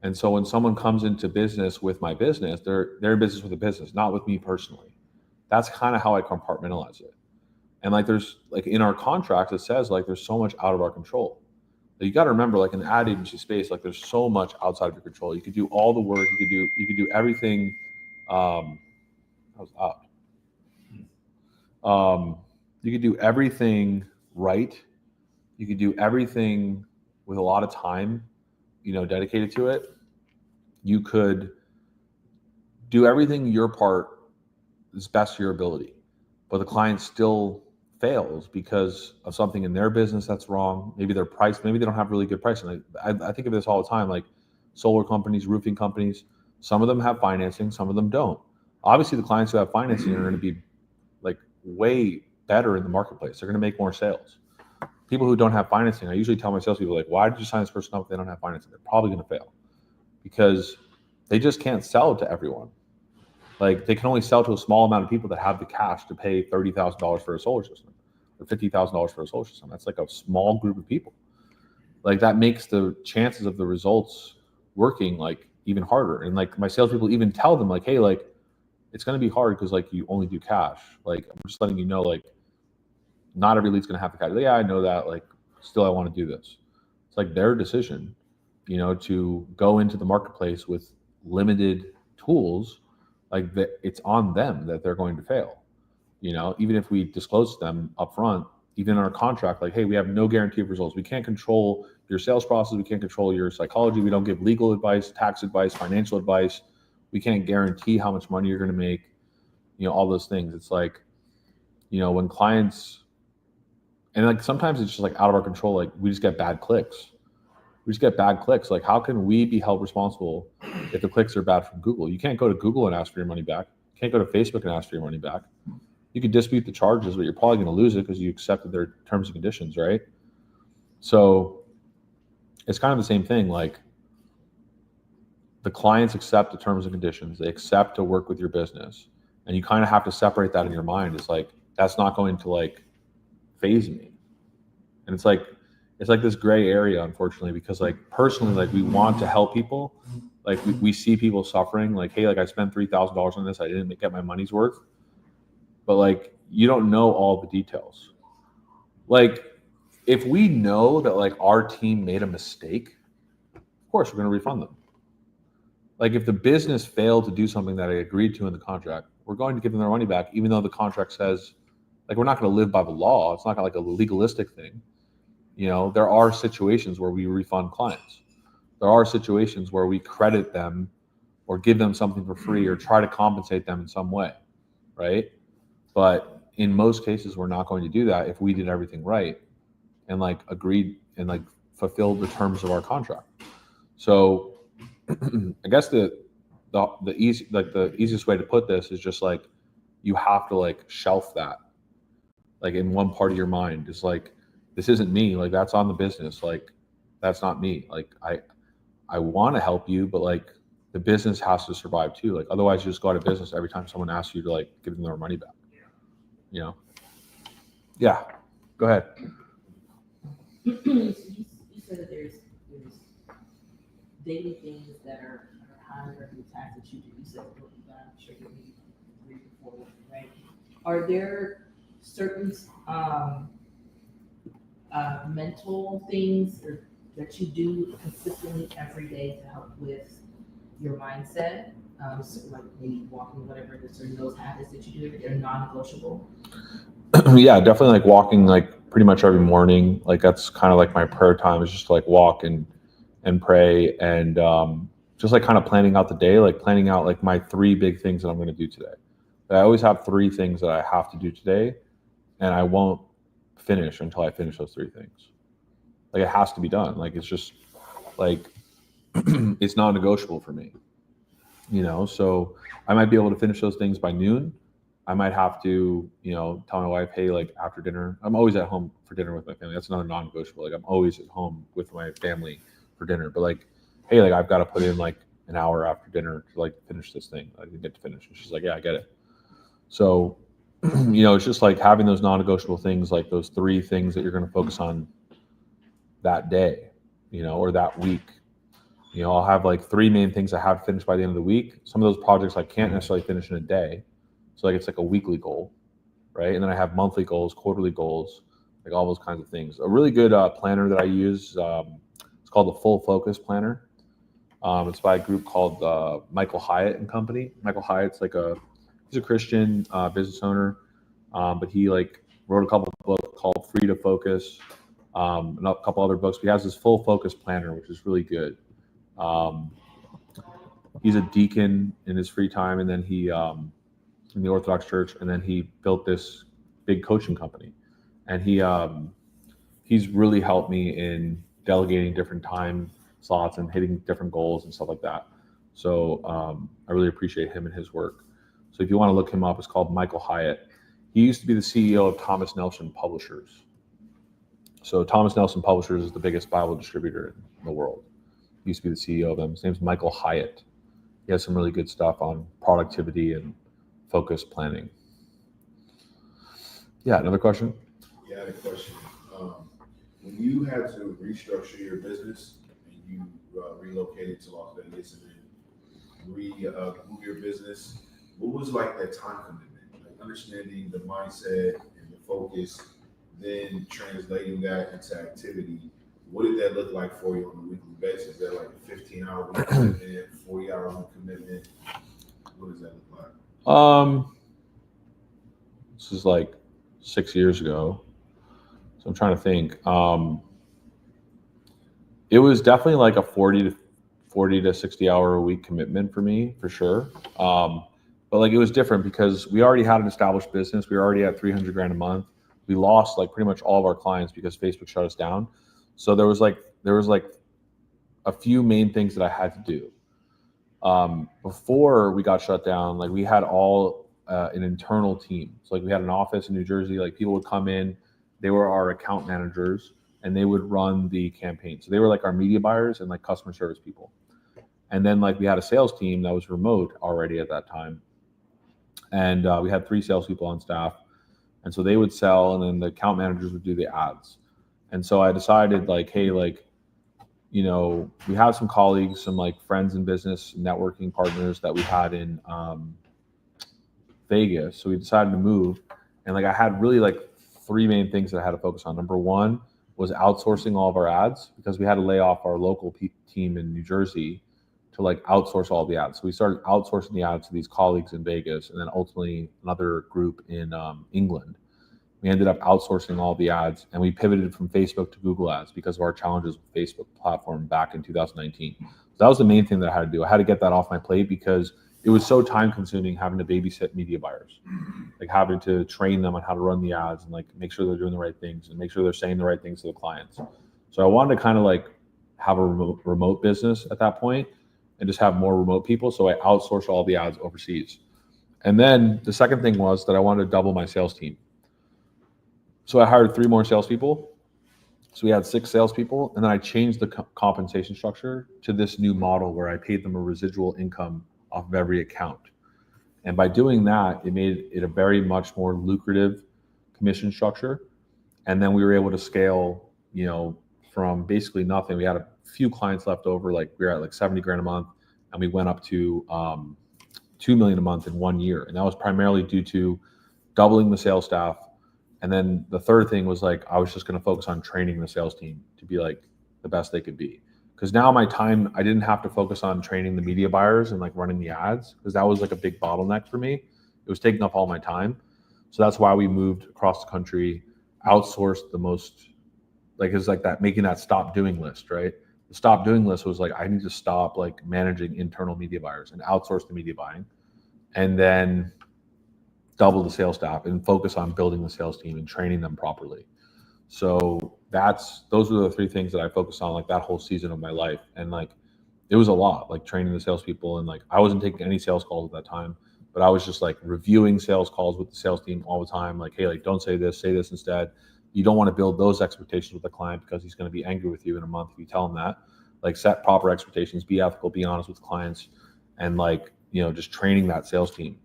And so when someone comes into business with my business, they're in business with a business, not with me personally. That's kind of how I compartmentalize it. And like there's like in our contract, it says like there's so much out of our control. But you got to remember, like in the ad agency space, like there's so much outside of your control. You could do all the work. You could do everything. That was out. You could do everything right. You could do everything with a lot of time, dedicated to it. You could do everything your part is best to your ability, but the client still fails because of something in their business that's wrong. Maybe their price, maybe they don't have really good pricing. I think of this all the time, like solar companies, roofing companies. Some of them have financing, some of them don't. Obviously, the clients who have financing are going to be like way better in the marketplace. They're going to make more sales. People who don't have financing, I usually tell my salespeople, like, why did you sign this person up if they don't have financing? They're probably going to fail because they just can't sell to everyone. Like they can only sell to a small amount of people that have the cash to pay $30,000 for a solar system or $50,000 for a solar system. That's like a small group of people. Like that makes the chances of the results working like even harder. And like my salespeople even tell them like, hey, like it's going to be hard because like you only do cash. Like I'm just letting you know, like not every lead's going to have the cash. Yeah, I know that. Like still, I want to do this. It's like their decision, to go into the marketplace with limited tools. Like that, it's on them that they're going to fail. Even if we disclose to them up front, even in our contract, like, hey, we have no guarantee of results. We can't control your sales process. We can't control your psychology. We don't give legal advice, tax advice, financial advice. We can't guarantee how much money you're going to make, all those things. It's like, when clients, and like sometimes it's just like out of our control. Like we just get bad clicks. Like how can we be held responsible if the clicks are bad from Google? You can't go to Google and ask for your money back. You can't go to Facebook and ask for your money back. You could dispute the charges, but you're probably going to lose it because you accepted their terms and conditions, right? So it's kind of the same thing. Like the clients accept the terms and conditions. They accept to work with your business. And you kind of have to separate that in your mind. It's like, that's not going to like phase me. And it's like this gray area, unfortunately, because like personally, like we want to help people. Like we see people suffering, like, hey, like I spent $3,000 on this. I didn't get my money's worth. But like, you don't know all the details. Like if we know that like our team made a mistake, of course we're going to refund them. Like if the business failed to do something that I agreed to in the contract, we're going to give them their money back, even though the contract says like we're not going to live by the law. It's not like a legalistic thing. There are situations where we refund clients. There are situations where we credit them or give them something for free or try to compensate them in some way, right? But in most cases, we're not going to do that if we did everything right and like agreed and like fulfilled the terms of our contract. So I guess the easiest way to put this is just like you have to like shelf that like in one part of your mind. It's like, this isn't me. Like that's on the business. Like that's not me. Like I want to help you, but like the business has to survive too. Like otherwise you just go out of business every time someone asks you to like give them their money back. Yeah. Go ahead. You said that there's daily things that are higher than the tax that you do. You said, well, you got to trigger maybe 3 or 4, right? Are there certain mental things or that you do consistently every day to help with your mindset? So like maybe walking, whatever, there's certain those habits that you do, they're non-negotiable. Yeah, definitely like walking like pretty much every morning. Like that's kind of like my prayer time, is just to like walk and pray, and just like kind of planning out the day, like planning out like my three big things that I'm going to do today. I always have three things that I have to do today, and I won't finish until I finish those three things. Like it has to be done. Like it's just like it's non-negotiable for me, you know. So I might be able to finish those things by noon. I might have to, you know, tell my wife, hey, like after dinner, I'm always at home for dinner with my family. That's another non-negotiable. Like I'm always at home with my family for dinner. But like, hey, like I've got to put in like an hour after dinner to like finish this thing. I didn't get to finish. And she's like, yeah, I get it. So, you know, it's just like having those non-negotiable things, like those three things that you're going to focus on that day, you know, or that week. You know, I'll have like three main things I have to finish by the end of the week. Some of those projects I can't necessarily finish in a day. So like it's like a weekly goal, right? And then I have monthly goals, quarterly goals, like all those kinds of things. A really good planner that I use, it's called the Full Focus Planner. It's by a group called Michael Hyatt and Company. Michael Hyatt's like he's a Christian business owner, but he like wrote a couple of books called Free to Focus, and a couple other books. But he has this Full Focus Planner, which is really good. He's a deacon in his free time, and then he in the Orthodox Church, and then he built this big coaching company, and he's really helped me in delegating different time slots and hitting different goals and stuff like that. So I really appreciate him and his work. So if you want to look him up, it's called Michael Hyatt. He used to be the CEO of Thomas Nelson Publishers. So Thomas Nelson Publishers is the biggest Bible distributor in the world. He used to be the CEO of them. His name's Michael Hyatt. He has some really good stuff on productivity and focus planning. Yeah, another question? Yeah, I had a question. When you had to restructure your business and you relocated to Las Vegas and then move your business, what was like that time commitment? Like understanding the mindset and the focus, then translating that into activity. What did that look like for you on a weekly basis? Is that like a 15-hour week commitment, 40-hour week commitment? What does that look like? This is like 6 years ago. So I'm trying to think. It was definitely like a 40 to 60 hour a week commitment for me, for sure. But like it was different because we already had an established business. We were already at 300 grand a month. We lost like pretty much all of our clients because Facebook shut us down. So there was like a few main things that I had to do. Before we got shut down, like we had all an internal team. So like we had an office in New Jersey, like people would come in, they were our account managers and they would run the campaign. So they were like our media buyers and like customer service people. And then like we had a sales team that was remote already at that time. And we had 3 salespeople on staff. And so they would sell and then the account managers would do the ads. And so I decided like, hey, like, you know, we have some colleagues, some like friends in business, networking partners that we had in Vegas. So we decided to move. And like I had really like 3 main things that I had to focus on. Number 1 was outsourcing all of our ads because we had to lay off our local team in New Jersey to like outsource all the ads. So we started outsourcing the ads to these colleagues in Vegas and then ultimately another group in England. We ended up outsourcing all the ads and we pivoted from Facebook to Google ads because of our challenges with Facebook platform back in 2019. So that was the main thing that I had to do. I had to get that off my plate because it was so time consuming having to babysit media buyers, like having to train them on how to run the ads and like make sure they're doing the right things and make sure they're saying the right things to the clients. So I wanted to kind of like have a remote business at that point and just have more remote people. So I outsourced all the ads overseas. And then the second thing was that I wanted to double my sales team. So I hired 3 more salespeople. So we had 6 salespeople, and then I changed the compensation structure to this new model where I paid them a residual income off of every account. And by doing that, it made it a very much more lucrative commission structure. And then we were able to scale, you know, from basically nothing. We had a few clients left over, like we were at like 70 grand a month, and we went up to 2 million a month in 1 year. And that was primarily due to doubling the sales staff. And then the third thing was like, I was just going to focus on training the sales team to be like the best they could be. Because now my time, I didn't have to focus on training the media buyers and like running the ads, because that was like a big bottleneck for me. It was taking up all my time. So that's why we moved across the country, outsourced the most, like it's like that, making that stop doing list, right? The stop doing list was like, I need to stop like managing internal media buyers and outsource the media buying, and then double the sales staff and focus on building the sales team and training them properly. So those were the three things that I focused on like that whole season of my life. And like, it was a lot, like training the salespeople. And like, I wasn't taking any sales calls at that time, but I was just like reviewing sales calls with the sales team all the time. Like, hey, like, don't say this instead. You don't want to build those expectations with the client because he's going to be angry with you in a month if you tell him that. Like, set proper expectations, be ethical, be honest with clients, and like, just training that sales team,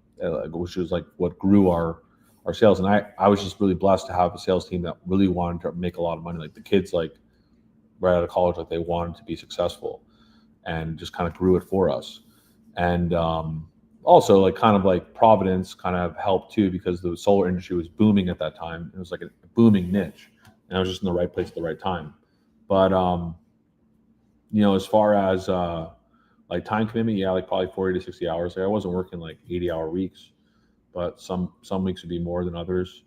which was like what grew our sales. And I was just really blessed to have a sales team that really wanted to make a lot of money. Like the kids, like right out of college, like they wanted to be successful, and just kind of grew it for us. And also like kind of like Providence kind of helped too, because the solar industry was booming at that time. It was like a booming niche, and I was just in the right place at the right time. But as far as like time commitment, yeah, like probably 40 to 60 hours. Like I wasn't working like 80-hour weeks, but some weeks would be more than others.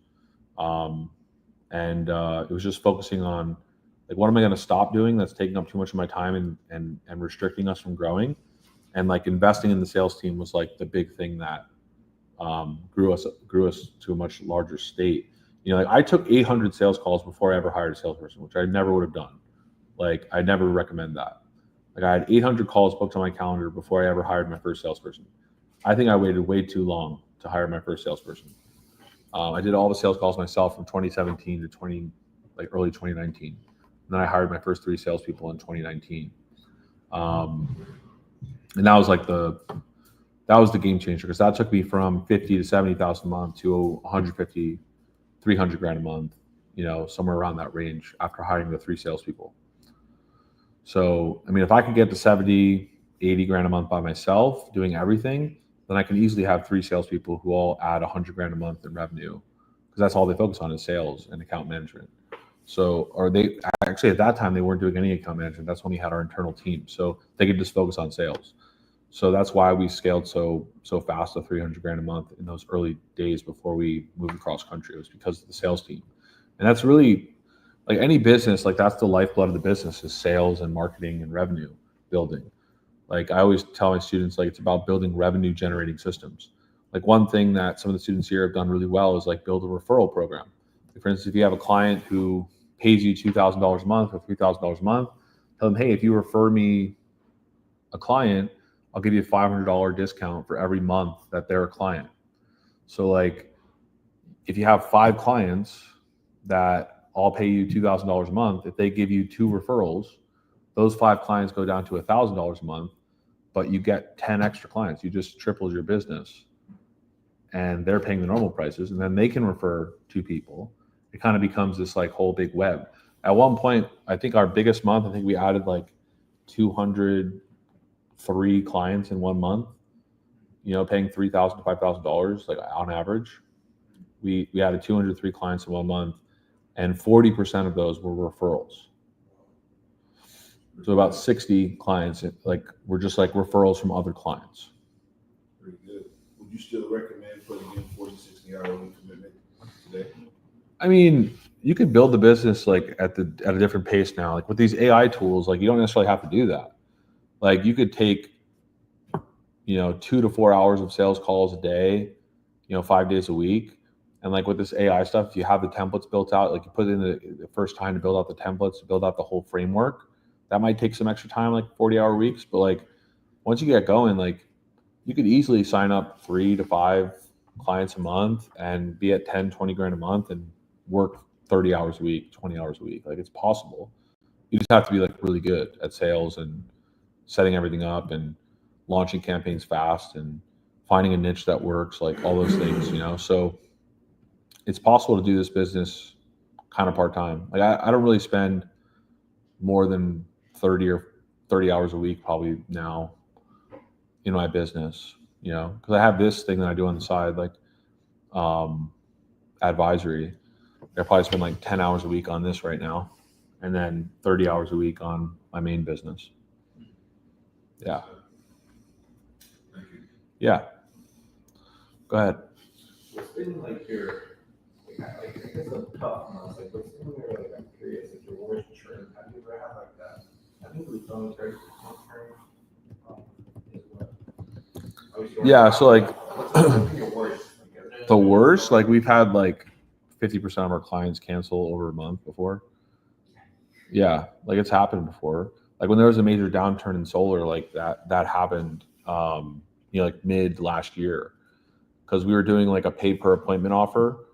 And it was just focusing on like, what am I going to stop doing that's taking up too much of my time and restricting us from growing. And like investing in the sales team was like the big thing that grew us to a much larger state. Like I took 800 sales calls before I ever hired a salesperson, which I never would have done. Like I never recommend that. Like I had 800 calls booked on my calendar before I ever hired my first salesperson. I think I waited way too long to hire my first salesperson. I did all the sales calls myself from 2017 to early 2019. And then I hired my first 3 salespeople in 2019. And that was like that was the game changer, because that took me from 50 to 70,000 a month to 150, 300 grand a month, somewhere around that range after hiring the 3 salespeople. So, I mean, if I could get to 70, 80 grand a month by myself doing everything, then I can easily have 3 salespeople who all add 100 grand a month in revenue, because that's all they focus on is sales and account management. So, or they actually at that time, they weren't doing any account management. That's when we had our internal team. So they could just focus on sales. So that's why we scaled so fast to 300 grand a month in those early days before we moved across country. It was because of the sales team. And that's really, like any business, like that's the lifeblood of the business, is sales and marketing and revenue building. Like I always tell my students, like it's about building revenue generating systems. Like one thing that some of the students here have done really well is like build a referral program. Like for instance, if you have a client who pays you $2,000 a month or $3,000 a month, tell them, hey, if you refer me a client, I'll give you a $500 discount for every month that they're a client. So like if you have 5 clients that all pay you $2,000 a month, if they give you 2 referrals, those 5 clients go down to $1,000 a month, but you get 10 extra clients. You just tripled your business, and they're paying the normal prices, and then they can refer 2 people. It kind of becomes this like whole big web. At one point, I think our biggest month, I think we added like 203 clients in 1 month, paying $3,000 to $5,000 like on average. We added 203 clients in 1 month, and 40% of those were referrals. So about 60 clients like were just like referrals from other clients. Pretty good. Would you still recommend putting in 40, 60 hour commitment today? I mean, you can build the business like at a different pace now. Like with these AI tools, like you don't necessarily have to do that. Like you could take, 2 to 4 hours of sales calls a day, 5 days a week. And like with this AI stuff, if you have the templates built out, like you put in the first time to build out the templates, to build out the whole framework, that might take some extra time, like 40-hour weeks. But like once you get going, like you could easily sign up 3 to 5 clients a month and be at 10, 20 grand a month and work 30 hours a week, 20 hours a week. Like it's possible. You just have to be like really good at sales and setting everything up and launching campaigns fast and finding a niche that works, like all those things, So it's possible to do this business kind of part-time. Like I don't really spend more than 30 hours a week probably now in my business, because I have this thing that I do on the side, like Ad-visory. I probably spend like 10 hours a week on this right now. and then 30 hours a week on my main business. Yeah. Thank you. Yeah. Go ahead. What's been like your, I guess a tough month, like what's been your, like, I'm curious, like your worst trend, have you ever had like that? I think we've done 30% trend. Is what- obviously, Yeah, so, like, what's been your worst? Like, The worst, like we've had like 50% of our clients cancel over a month before. Yeah, like it's happened before. Like when there was a major downturn in solar, like that happened, like mid last year, because we were doing like a pay per appointment offer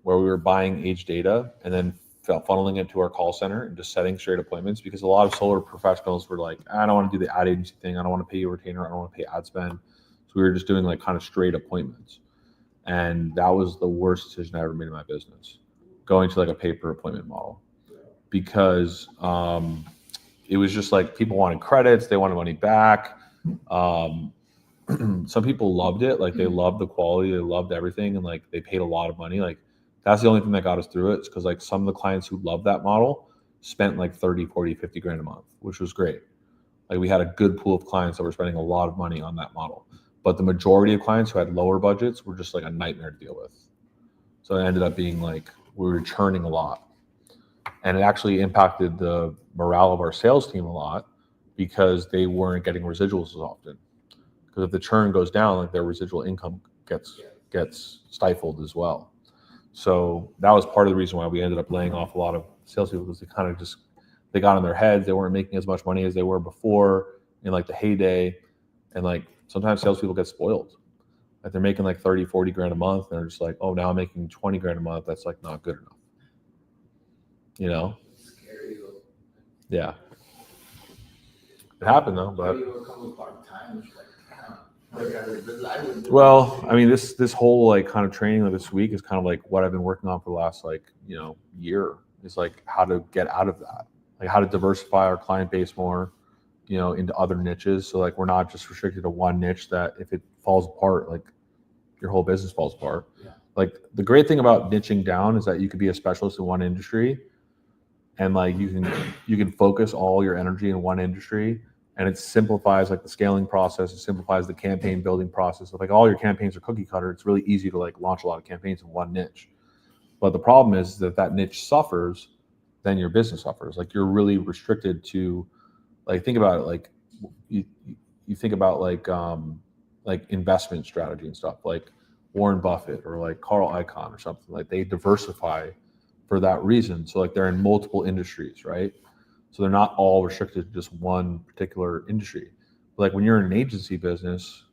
where we were buying age data and then funneling it to our call center and just setting straight appointments, because a lot of solar professionals were like, I don't want to do the ad agency thing. I don't want to pay you a retainer. I don't want to pay ad spend. So we were just doing like kind of straight appointments. And that was the worst decision I ever made in my business, going to like a pay per appointment model, because it was just like people wanted credits, they wanted money back. Some people loved it, like they loved the quality, they loved everything, and like they paid a lot of money. Like that's the only thing that got us through it, is because like some of the clients who loved that model spent like 30, 40, 50 grand a month, which was great. Like we had a good pool of clients that were spending a lot of money on that model. But the majority of clients who had lower budgets were just like a nightmare to deal with. So it ended up being like we were churning a lot. And it actually impacted the morale of our sales team a lot, because they weren't getting residuals as often. Because if the churn goes down, like their residual income gets stifled as well. So that was part of the reason why we ended up laying off a lot of salespeople, because they kind of just, they got in their heads, they weren't making as much money as they were before in like the heyday. And like sometimes salespeople get spoiled. Like they're making like 30, 40 grand a month, and they're just like, oh, now I'm making 20 grand a month. That's like not good enough. You know? scary though. Yeah. It happened though, How but do you overcome the part-time? Like, well, I mean, this whole like kind of training of this week is kind of like what I've been working on for the last like, year, is like how to get out of that, like how to diversify our client base more, into other niches. So like we're not just restricted to one niche that if it falls apart, like your whole business falls apart. Yeah. Like the great thing about niching down is that you could be a specialist in one industry, and like you can focus all your energy in one industry, and it simplifies like the scaling process. It simplifies the campaign building process. If like all your campaigns are cookie cutter, it's really easy to like launch a lot of campaigns in one niche. But the problem is that that niche suffers, then your business suffers. Like you're really restricted to, like, think about it, like you think about like investment strategy and stuff, like Warren Buffett or like Carl Icahn or something. Like they diversify for that reason. So like they're in multiple industries, right? So they're not all restricted to just one particular industry. But like when you're in an agency business,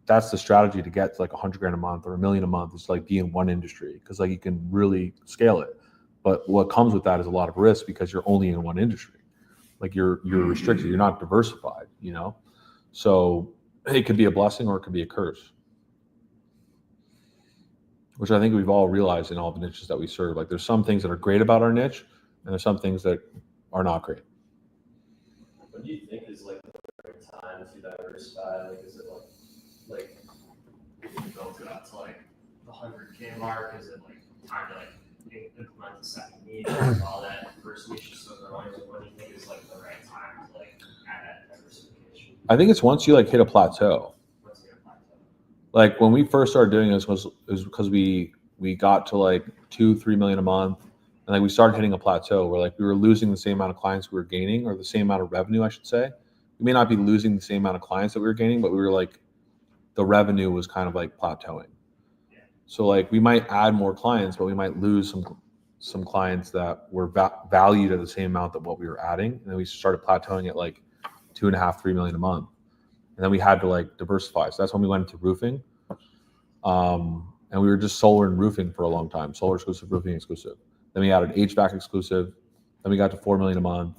that's the strategy to get to like 100 grand a month or $1 million a month, is like be in one industry, because like you can really scale it. But what comes with that is a lot of risk, because you're only in one industry. Like you're restricted, you're not diversified, So it could be a blessing or it could be a curse, which I think we've all realized in all the niches that we serve. Like there's some things that are great about our niche, and there's some things that are not great. What do you think is like the right time to diversify? Like, is it like if you built it up to like the 100K mark? Is it like time to like implement the second niche and all that first niche is so growing? What do you think is like the right time to like add that diversification? I think it's once you like hit a plateau. What's your plateau? Like when we first started doing this was because we got to like 2-3 million a month, and like we started hitting a plateau where like we were losing the same amount of clients we were gaining, or the same amount of revenue, I should say. We may not be losing the same amount of clients that we were gaining, but we were like, the revenue was kind of like plateauing. So like we might add more clients, but we might lose some clients that were valued at the same amount that what we were adding. And then we started plateauing at like 2.5-3 million a month. And then we had to like diversify. So that's when we went into roofing. And we were just solar and roofing for a long time. Solar exclusive, roofing exclusive. Then we added HVAC exclusive. Then we got to 4 million a month.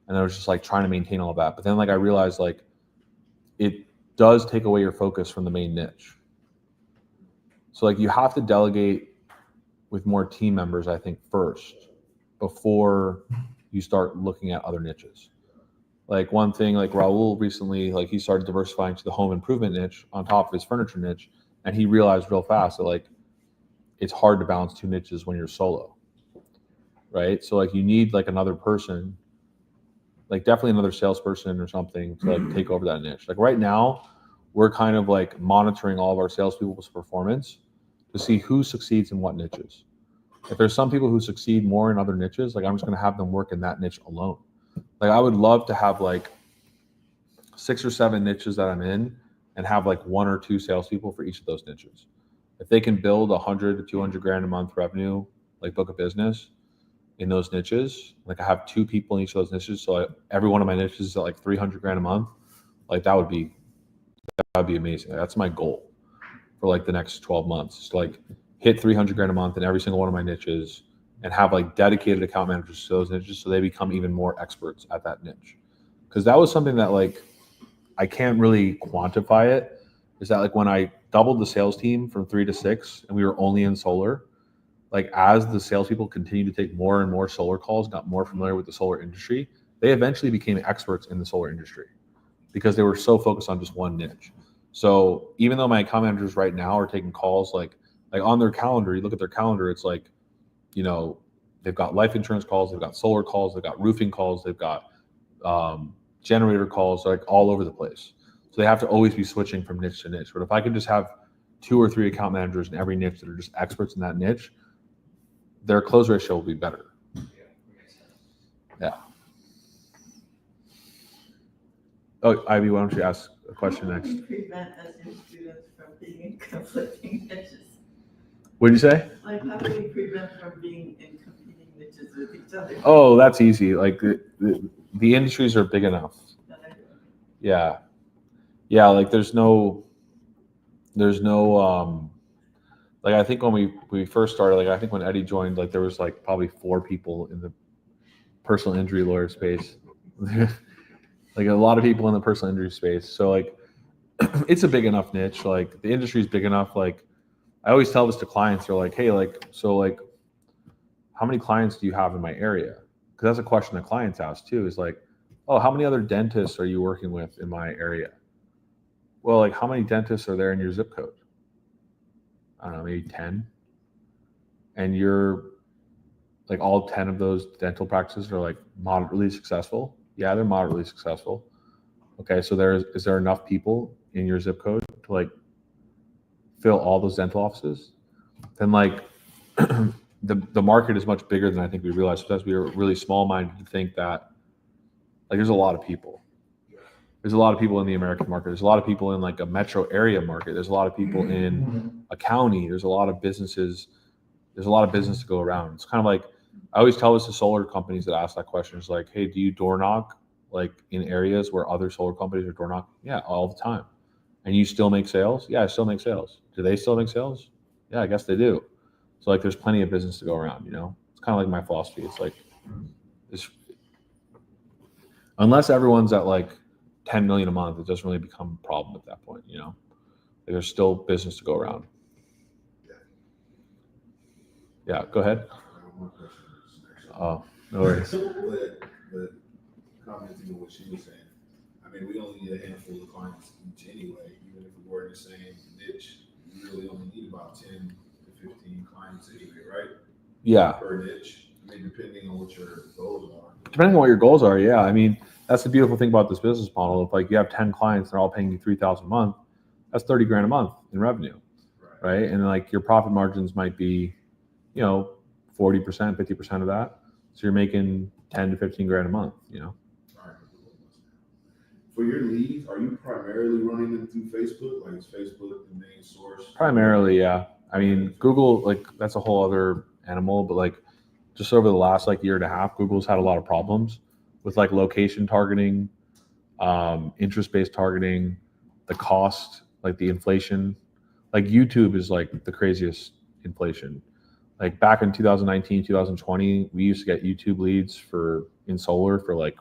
And I was just like trying to maintain all of that. But then like I realized like it does take away your focus from the main niche. So like you have to delegate with more team members, I think, first, before you start looking at other niches. Like one thing, like Raul recently, like he started diversifying to the home improvement niche on top of his furniture niche. And he realized real fast that like it's hard to balance two niches when you're solo. right? So like you need like another person, like definitely another salesperson or something to like take over that niche. Like right now, we're kind of like monitoring all of our salespeople's performance to see who succeeds in what niches. If there's some people who succeed more in other niches, like I'm just going to have them work in that niche alone. Like I would love to have like 6 or 7 niches that I'm in and have like 1 or 2 salespeople for each of those niches. If they can build 100 to 200 grand a month revenue, like book a business in those niches, like I have 2 people in each of those niches. So every one of my niches is at like 300 grand a month. Like that would be amazing. That's my goal for like the next 12 months. It's like hit 300 grand a month in every single one of my niches and have like dedicated account managers to those niches so they become even more experts at that niche. Because that was something that like I can't really quantify it. Is that like when I doubled the sales team from 3 to 6 and we were only in solar, like as the salespeople continued to take more and more solar calls, got more familiar with the solar industry, they eventually became experts in the solar industry because they were so focused on just one niche. So even though my account managers right now are taking calls like on their calendar, you look at their calendar, it's like, you know, they've got life insurance calls, they've got solar calls, they've got roofing calls, they've got generator calls, like all over the place. So they have to always be switching from niche to niche. But if I could just have 2 or 3 account managers in every niche that are just experts in that niche, their close ratio will be better. Yeah. Oh, Ivy, why don't you ask a question next? How do you prevent as your students from being in conflicting niches? What did you say? Like, how do we prevent from being in competing niches with each other? Oh, that's easy. Like the industries are big enough. Yeah. Yeah, like there's no like I think when we first started, like I think when Eddie joined, like there was like probably 4 people in the personal injury lawyer space. Like a lot of people in the personal injury space. So like it's a big enough niche. Like the industry is big enough. Like I always tell this to clients. They're like, hey, like, so like, how many clients do you have in my area? Because that's a question that clients ask too, is like, oh, how many other dentists are you working with in my area? Well, like how many dentists are there in your zip code? I don't know, maybe 10. And you're like all 10 of those dental practices are like moderately successful. Yeah, they're moderately successful. Okay, so is there enough people in your zip code to like fill all those dental offices? Then like the market is much bigger than I think we realize. Sometimes we are really small-minded to think that like there's a lot of people. There's a lot of people in the American market. There's a lot of people in like a metro area market. There's a lot of people in a county. There's a lot of businesses. There's a lot of business to go around. It's kind of like I always tell this to solar companies that ask that question. It's like, hey, do you door knock like in areas where other solar companies are door knocking? Yeah, all the time. And you still make sales? Yeah, I still make sales. Do they still make sales? Yeah, I guess they do. So like there's plenty of business to go around, you know? It's kind of like my philosophy. It's like unless everyone's at like 10 million a month, it doesn't really become a problem at that point, you know? Like there's still business to go around. Yeah, go ahead. Oh, no worries. But commenting on what she was saying, I mean, we only need a handful of clients each anyway. Even if we were in the same niche, we really only need about 10 to 15 clients anyway, right? Yeah. Per niche. I mean, depending on what your goals are. Depending on what your goals are, yeah. I mean, that's the beautiful thing about this business model. If like you have 10 clients, they're all paying you $3,000 a month, that's 30 grand a month in revenue, right? And like your profit margins might be, you know, 40%, 50% of that. So you're making 10 to 15 grand a month, you know? For your leads, are you primarily running them through Facebook? Like is Facebook the main source? Primarily, yeah. I mean, Google, like that's a whole other animal, but like just over the last like year and a half, Google's had a lot of problems with like location targeting, interest-based targeting, the cost, like the inflation. Like YouTube is like the craziest inflation. Like back in 2019, 2020, we used to get YouTube leads in solar for like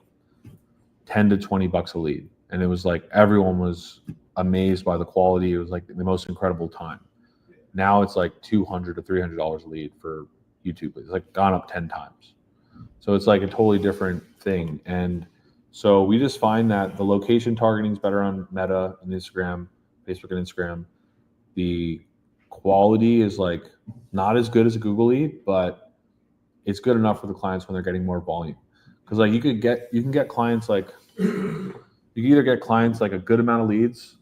10 to 20 bucks a lead. And it was like, everyone was amazed by the quality. It was like the most incredible time. Now it's like $200 to $300 a lead for YouTube leads. It's like gone up 10 times. So it's like a totally different thing. And so we just find that the location targeting is better on Meta and Instagram, Facebook and Instagram. The quality is like not as good as a Google lead, but it's good enough for the clients when they're getting more volume. Because like you can get clients like you can either get clients like a good amount of leads,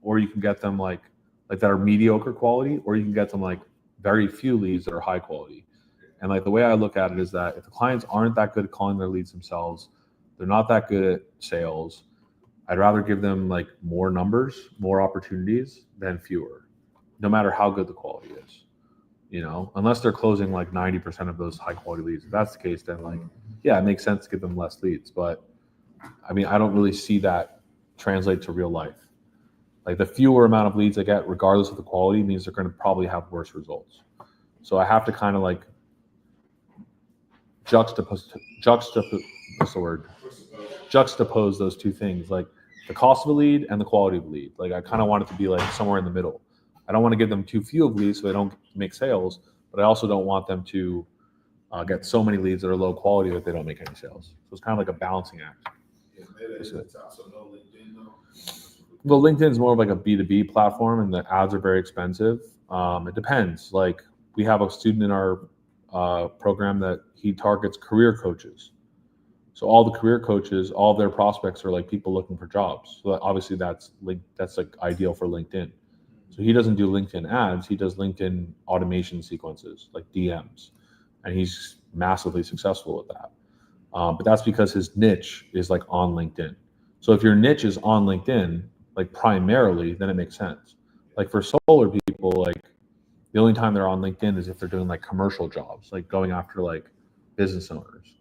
or you can get them like that are mediocre quality, or you can get them like very few leads that are high quality. And like the way I look at it is that if the clients aren't that good at calling their leads themselves, they're not that good at sales, I'd rather give them like more numbers, more opportunities than fewer, no matter how good the quality is. You know, unless they're closing like 90% of those high quality leads. If that's the case, then like, yeah, it makes sense to give them less leads. But I mean, I don't really see that translate to real life. Like the fewer amount of leads I get, regardless of the quality, means they're going to probably have worse results. So I have to kind of like juxtapose those two things, like the cost of a lead and the quality of a lead. Like I kind of want it to be like somewhere in the middle. I don't want to give them too few of leads so they don't make sales, but I also don't want them to get so many leads that are low quality that they don't make any sales. So it's kind of like a balancing act. Yeah, Meta is the top, so no LinkedIn though. Well, LinkedIn is more of like a B2B platform, and the ads are very expensive. It depends. Like we have a student in our program that he targets career coaches. So all the career coaches, all of their prospects are like people looking for jobs. So obviously that's like ideal for LinkedIn. So he doesn't do LinkedIn ads. He does LinkedIn automation sequences like DMs, and he's massively successful with that. But that's because his niche is like on LinkedIn. So if your niche is on LinkedIn, like primarily, then it makes sense. Like for solar people, like the only time they're on LinkedIn is if they're doing like commercial jobs, like going after like business owners.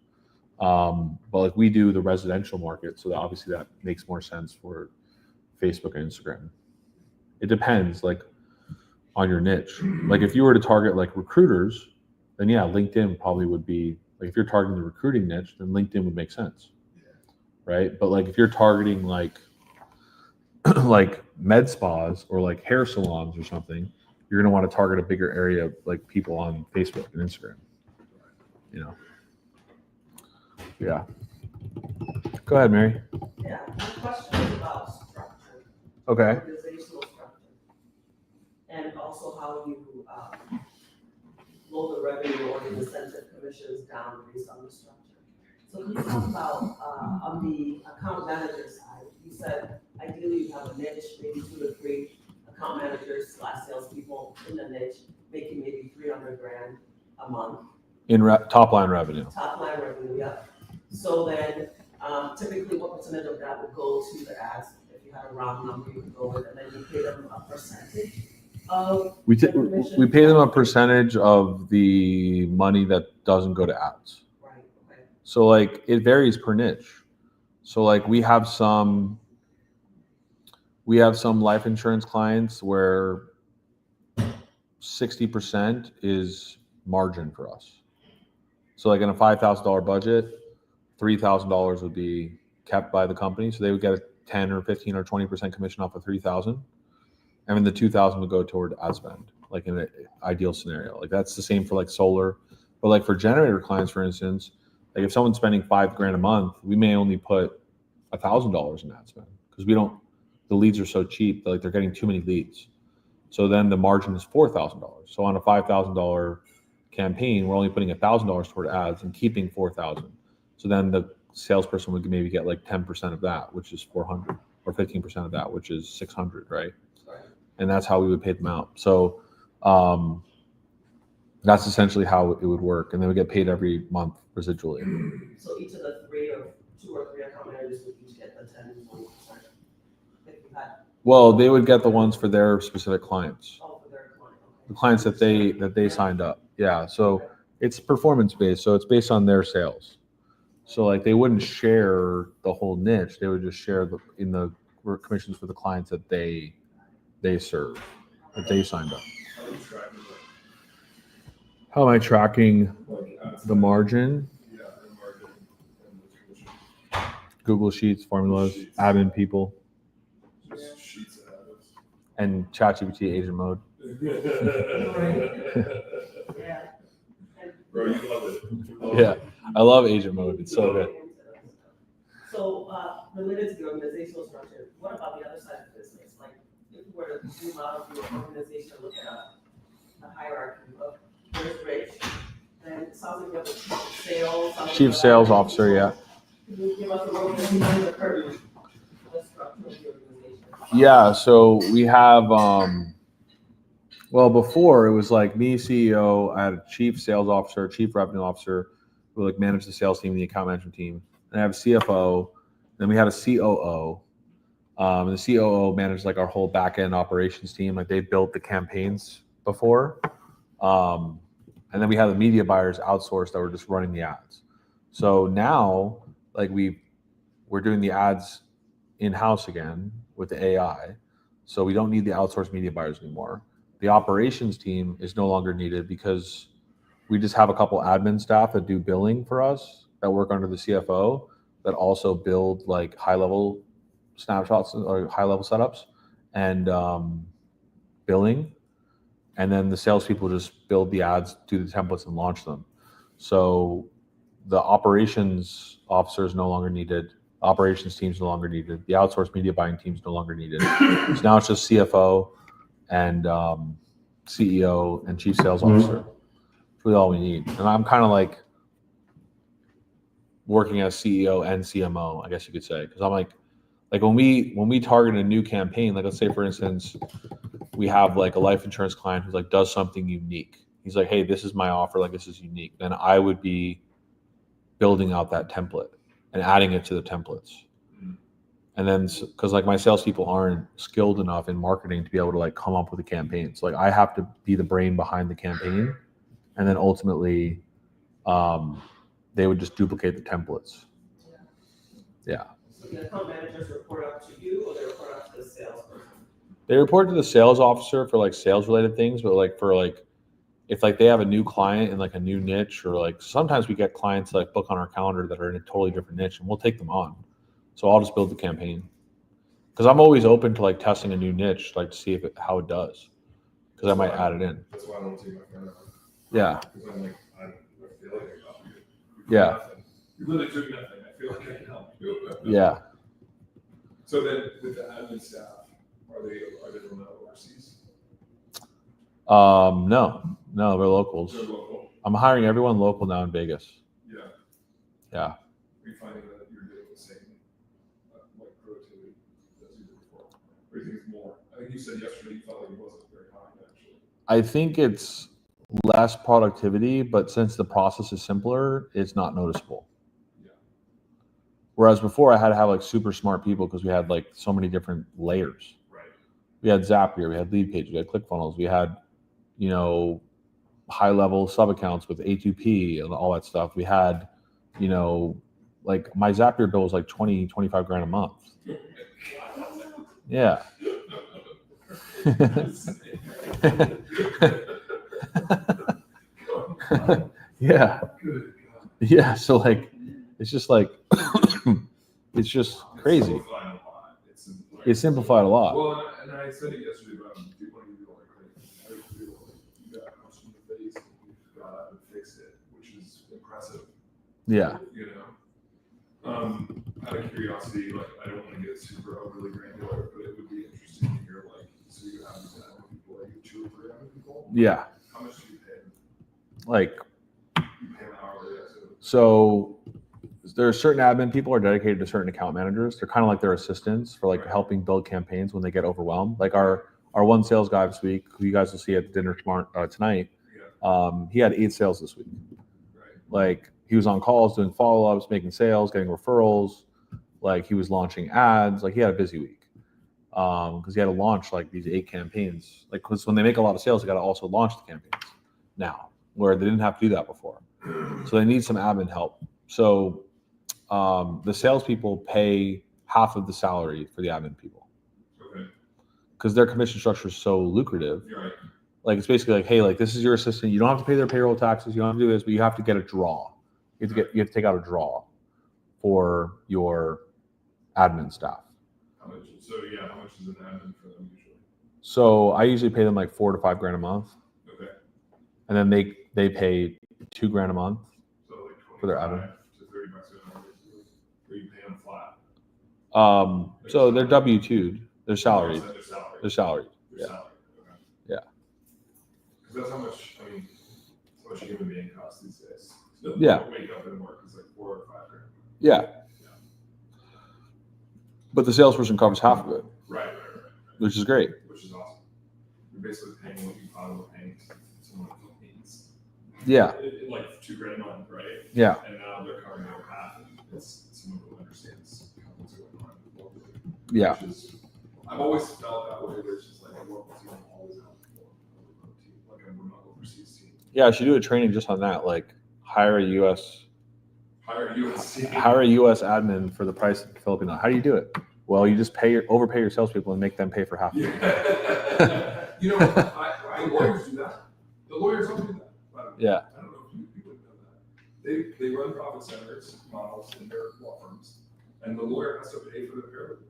But like we do the residential market, so that obviously that makes more sense for Facebook and Instagram. It depends like on your niche. Like if you were to target like recruiters, then yeah, LinkedIn probably would be like, if you're targeting the recruiting niche, then LinkedIn would make sense. Right. But like if you're targeting like like med spas or like hair salons or something, you're going to want to target a bigger area of like people on Facebook and Instagram, you know? Yeah. Go ahead, Mary. Yeah, my question is about structure, Okay. organizational structure. And also how you load the revenue or the incentive commissions down based on the structure. So can you talk about on the account manager side, you said ideally you have a niche, maybe 2 to 3 account managers / salespeople in the niche, making maybe $300,000 a month. In top line revenue. Top line revenue, yep. So then typically what percentage of that would go to the ads? If you had a round number, you would go with, and then you pay them a percentage of We the commission? we pay them a percentage of the money that doesn't go to ads. Right, okay. So like it varies per niche. So like we have some life insurance clients where 60% is margin for us. So like in a $5,000 budget, $3,000 would be kept by the company. So they would get a 10 or 15 or 20% commission off of 3,000. And then the 2,000 would go toward ad spend, like in an ideal scenario. Like that's the same for like solar. But like for generator clients, for instance, like if someone's spending $5,000 a month, we may only put $1,000 in ad spend because the leads are so cheap that like they're getting too many leads. So then the margin is $4,000. So on a $5,000 campaign, we're only putting $1,000 toward ads and keeping $4,000. So then the salesperson would maybe get like 10% of that, which is $400, or 15% of that, which is $600, right? And that's how we would pay them out. So that's essentially how it would work. And then we get paid every month residually. So each of the 2 or 3 account managers would each get the 10 and 20%. If you had, Well, they would get the ones for their specific clients, for their client, okay. the clients that they signed up. Yeah. So it's performance based. So it's based on their sales. So like they wouldn't share the whole niche. They would just share in the commissions for the clients that they serve, that they signed up. How am I tracking the margin? Google Sheets, formulas, admin people, and ChatGPT agent mode. Yeah. Bro, you love it. Yeah, I love agent mode. It's so good. So related to the organizational structure, what about the other side of the business? Like if you were to zoom out of your organization, look at a hierarchy of there's rich, then it sounds like the of the chief sales. something Chief like sales that. officer, yeah. Can you give us a little bit behind the curtain? The structure of the organization. Yeah, so we have well, before it was like me, CEO, I had a chief sales officer, chief revenue officer who like managed the sales team, the account management team. And I have a CFO, then we had a COO. And the COO managed like our whole back end operations team. Like they built the campaigns before. And then we had the media buyers outsourced that were just running the ads. So now like we're doing the ads in-house again with the AI. So we don't need the outsourced media buyers anymore. The operations team is no longer needed because we just have a couple admin staff that do billing for us that work under the CFO that also build like high level snapshots or high level setups and billing. And then the salespeople just build the ads, do the templates, and launch them. So the operations officer is no longer needed. Operations team's no longer needed. The outsourced media buying team's no longer needed. So now it's just CFO and CEO and chief sales officer. That's really all we need. And I'm kind of like working as CEO and CMO, I guess you could say, because I'm like when we target a new campaign, like let's say for instance, we have like a life insurance client who's like does something unique. He's like, hey, this is my offer, like this is unique. Then I would be building out that template and adding it to the templates. And then because like my salespeople aren't skilled enough in marketing to be able to like come up with the campaigns. Like I have to be the brain behind the campaign, and then ultimately they would just duplicate the templates. Yeah. So the account managers report up to you, or they report up to the salesperson? They report to the sales officer for like sales related things, but like for like if like they have a new client in like a new niche, or like sometimes we get clients like book on our calendar that are in a totally different niche, and we'll take them on. So I'll just build the campaign because I'm always open to like testing a new niche, like to see if how it does, because I might add it in. That's why I don't take my friend out. Yeah. Because I'm like, I feel like I got you. Yeah. You literally took nothing. I feel like I can help you. Yeah. So then with the admin staff, are they from overseas? No, they're locals. They're local. I'm hiring everyone local now in Vegas. Yeah. Yeah. Are you finding that you're getting the same like productivity as you did before? Or you think it's more? I think you said yesterday you felt like it wasn't very high actually. I think it's less productivity, but since the process is simpler, it's not noticeable. Yeah. Whereas before I had to have like super smart people because we had like so many different layers. Right. We had Zapier, we had Lead Pages, we had ClickFunnels, we had, high level sub accounts with A2P and all that stuff. We had, like my Zapier bill was like 20, 25 grand a month. Yeah. Yeah. Yeah. So like, it's just like, it's just crazy. It's simplified a lot. Well, and I said it yesterday, but I do want to give you all the credit. I feel like you got customer face and you got up and fixed it, which is impressive. Yeah. Out of curiosity, like I don't want to get super overly granular, but it would be interesting to hear like, so you have these admin people, like 2 or 3 admin people. Yeah. How much do you pay them? Like, You pay them hourly, I assume. so there are certain admin people are dedicated to certain account managers. They're kind of like their assistants for like helping build campaigns when they get overwhelmed. Like our one sales guy this week, who you guys will see at dinner tonight, he had 8 sales this week. Right. Like he was on calls, doing follow-ups, making sales, getting referrals. Like he was launching ads. Like he had a busy week because he had to launch like these 8 campaigns. Like because when they make a lot of sales, they got to also launch the campaigns now, where they didn't have to do that before. So they need some admin help. So the salespeople pay half of the salary for the admin people. Okay. Because their commission structure is so lucrative. You're right. Like it's basically like, hey, like this is your assistant. You don't have to pay their payroll taxes. You don't have to do this, but you have to get a draw. You have to take out a draw for your admin staff. How much? So yeah, how much is an admin for them usually? So I usually pay them like $4 to $5 grand a month, Okay. and then they pay $2 grand a month So like for their admin. to $30 an hour, basically. Or you pay them flat. So they're W-2'd. They're salaried. They're salaried. They're salaried. They're Yeah. salaried. Okay. Yeah. Because that's how much. I mean, how much a human being costs these days. Yeah. Makeup and work is like $4 or $5 grand. Yeah. But the salesperson covers half of it, Right. which is great. Which is awesome. You're basically paying what you thought were paying someone in the Philippines. Yeah. Like $2 grand a month, right? Yeah. And now they're covering over half, and it's someone who understands what's going on locally. Yeah. Which is, I've always felt that way, where it's just like a local team always out for a team, like a remote overseas team. Yeah, I should do a training just on that. Like hire a US admin for the price of Filipino. How do you do it? Well, you just overpay your salespeople and make them pay for half. Yeah. You know, I lawyers do that. The lawyers don't do that. Yeah. I don't know if you would know that. They run profit centers models in their law firms, and the lawyer has to pay for the paralegal.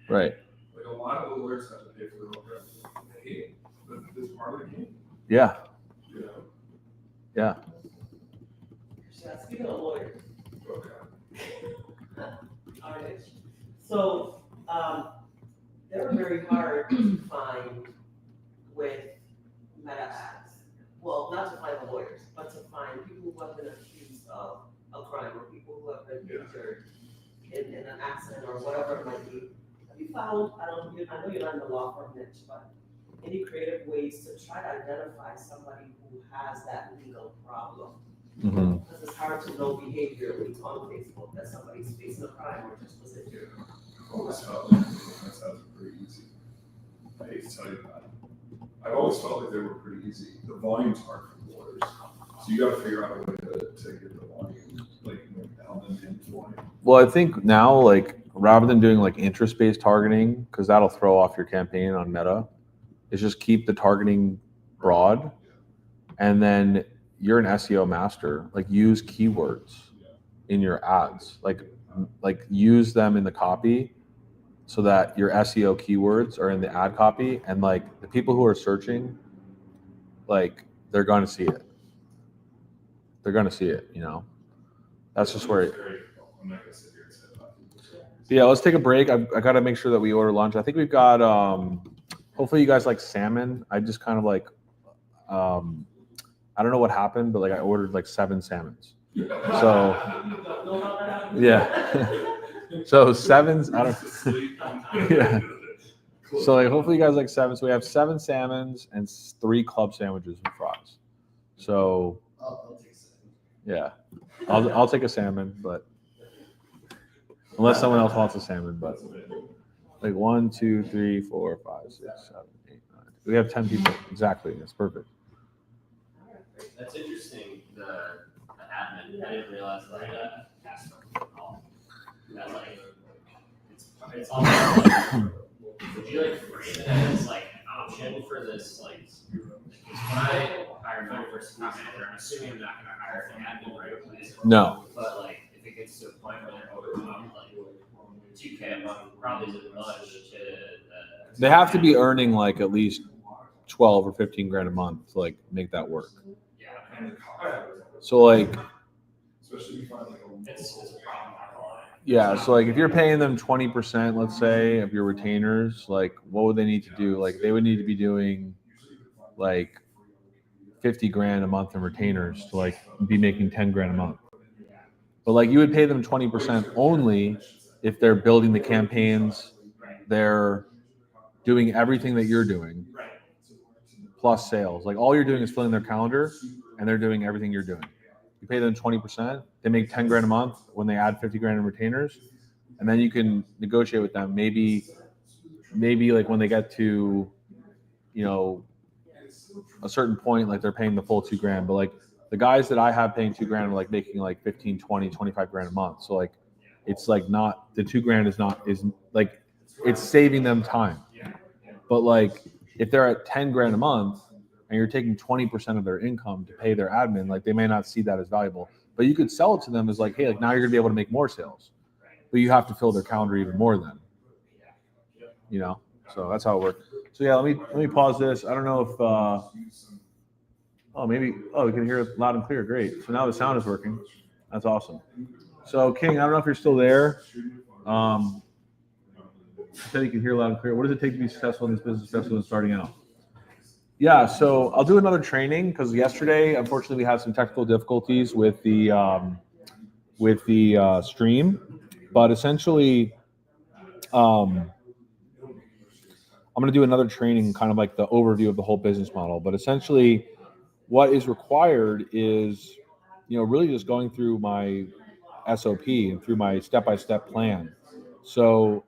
Right. Like a lot of the lawyers have to pay for their own paralegal. They hate it, but it's part of the game. Yeah. You know. Yeah. Yeah, speaking of lawyers, Okay. all right. So, they were very hard to find with meta ads. Well, not to find the lawyers, but to find people who have been accused of a crime or people who have been injured in an accident or whatever it might be. Have you found, I know you're not in the law firm niche, but any creative ways to try to identify somebody who has that legal problem? Mm-hmm. Because it's hard to know behaviorally on Facebook that somebody's facing a crime or just was injured. I've always felt like that sounds pretty easy. I hate to tell you that. I've always felt like they were pretty easy. The volume's hard for lawyers. So you got to figure out a way to get the volume, like help them get the volume. Well, I think now, like, rather than doing like interest-based targeting, because that'll throw off your campaign on Meta, is just keep the targeting broad, and then you're an SEO master. Like, use keywords in your ads. Like use them in the copy so that your SEO keywords are in the ad copy, and like the people who are searching, like they're going to see it. They're going to see it, you know. That's just where. I'm not gonna sit here and say that. Yeah, let's take a break. I got to make sure that we order lunch. I think we've got. Hopefully, you guys like salmon. I just kind of like. I don't know what happened, but like I ordered like 7 salmons. So. Yeah. So 7's. I don't. Yeah. So like hopefully you guys like 7. So we have 7 salmons and 3 club sandwiches with fries. So. I'll take 7. Yeah. I'll take a salmon, but. Unless someone else wants a salmon, but like 1, 2, 3, 4, 5, 6, 7, 8, 9. We have 10 people exactly. That's perfect. That's interesting. The admin. I didn't realize that aspect at all. That like it's almost like, would you like frame it as like an option for this like? When I hired my first account manager, I'm assuming I'm not going to hire an admin right away. No. But like, if it gets to a point where they're overwhelmed, like $2K a month probably isn't much to. They have to be earning like at least 12 or 15 grand a month to like make that work. Yeah. So like, Especially if you find like It's a problem. yeah. So like if you're paying them 20%, let's say, of your retainers, like what would they need to do? Like they would need to be doing like 50 grand a month in retainers to like be making 10 grand a month. But like you would pay them 20% only if they're building the campaigns, they're doing everything that you're doing, plus sales. Like all you're doing is filling their calendar and they're doing everything you're doing. You pay them 20%, they make 10 grand a month when they add 50 grand in retainers, and then you can negotiate with them. Maybe like when they get to, you know, a certain point, like they're paying the full 2 grand, but like the guys that I have paying 2 grand are like making like 15, 20, 25 grand a month. So like, it's like not, the 2 grand is like, it's saving them time. But like, if they're at 10 grand a month and you're taking 20% of their income to pay their admin, like they may not see that as valuable, but you could sell it to them as like, hey, like now you're gonna be able to make more sales, but you have to fill their calendar even more then, you know? So that's how it works. So yeah, let me pause this. I don't know if, we can hear it loud and clear. Great. So now the sound is working. That's awesome. So King, I don't know if you're still there. You said you can hear loud and clear. What does it take to be successful in this business, especially when starting out? Yeah, so I'll do another training because yesterday, unfortunately, we had some technical difficulties with the stream, but essentially, um, I'm going to do another training, kind of like the overview of the whole business model. But essentially, what is required is, really just going through my SOP and through my step-by-step plan. So,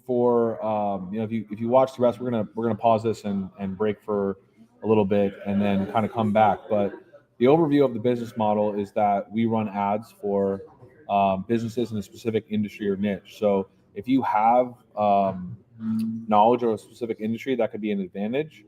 if you watch the rest, we're gonna pause this and break for a little bit and then kind of come back. But the overview of the business model is that we run ads for businesses in a specific industry or niche. So if you have knowledge of a specific industry, that could be an advantage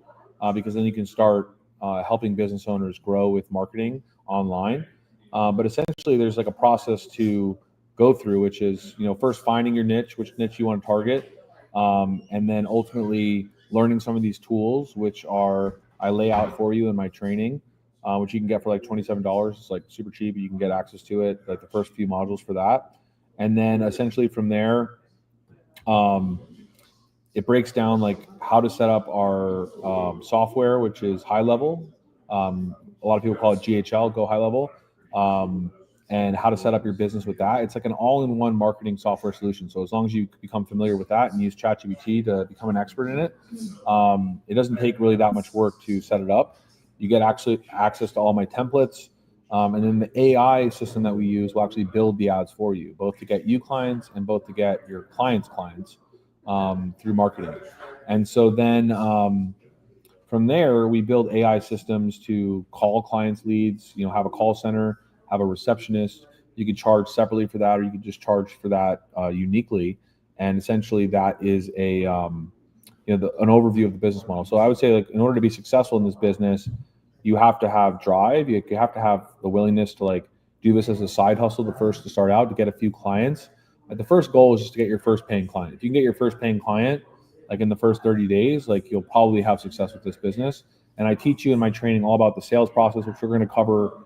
because then you can start helping business owners grow with marketing online. But essentially, there's like a process to go through, which is first finding your niche, which niche you want to target, and then ultimately learning some of these tools, which I lay out for you in my training, which you can get for like $27. It's like super cheap. You can get access to it, like the first few modules for that, and then essentially from there, it breaks down like how to set up our software, which is high level. A lot of people call it GHL, Go High Level. And how to set up your business with that. It's like an all-in-one marketing software solution. So as long as you become familiar with that and use ChatGPT to become an expert in it, it doesn't take really that much work to set it up. You get actually access to all my templates, and then the AI system that we use will actually build the ads for you, both to get you clients and both to get your clients' clients through marketing. And so then from there, we build AI systems to call clients' leads, have a call center, have a receptionist. You could charge separately for that, or you could just charge for that uniquely. And essentially, that is an overview of the business model. So I would say, like, in order to be successful in this business, you have to have drive. You have to have the willingness to like do this as a side hustle to start out to get a few clients. Like the first goal is just to get your first paying client. If you can get your first paying client, like in the first 30 days, like you'll probably have success with this business. And I teach you in my training all about the sales process, which we're going to cover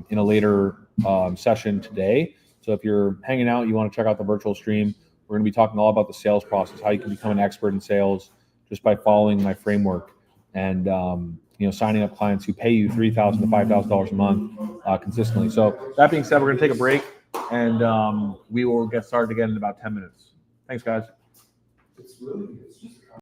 in a later session today. So if you're hanging out, you want to check out the virtual stream, we're going to be talking all about the sales process, how you can become an expert in sales just by following my framework and signing up clients who pay you $3,000 to $5,000 a month consistently. So that being said, we're going to take a break and we will get started again in about 10 minutes. Thanks, guys. It's just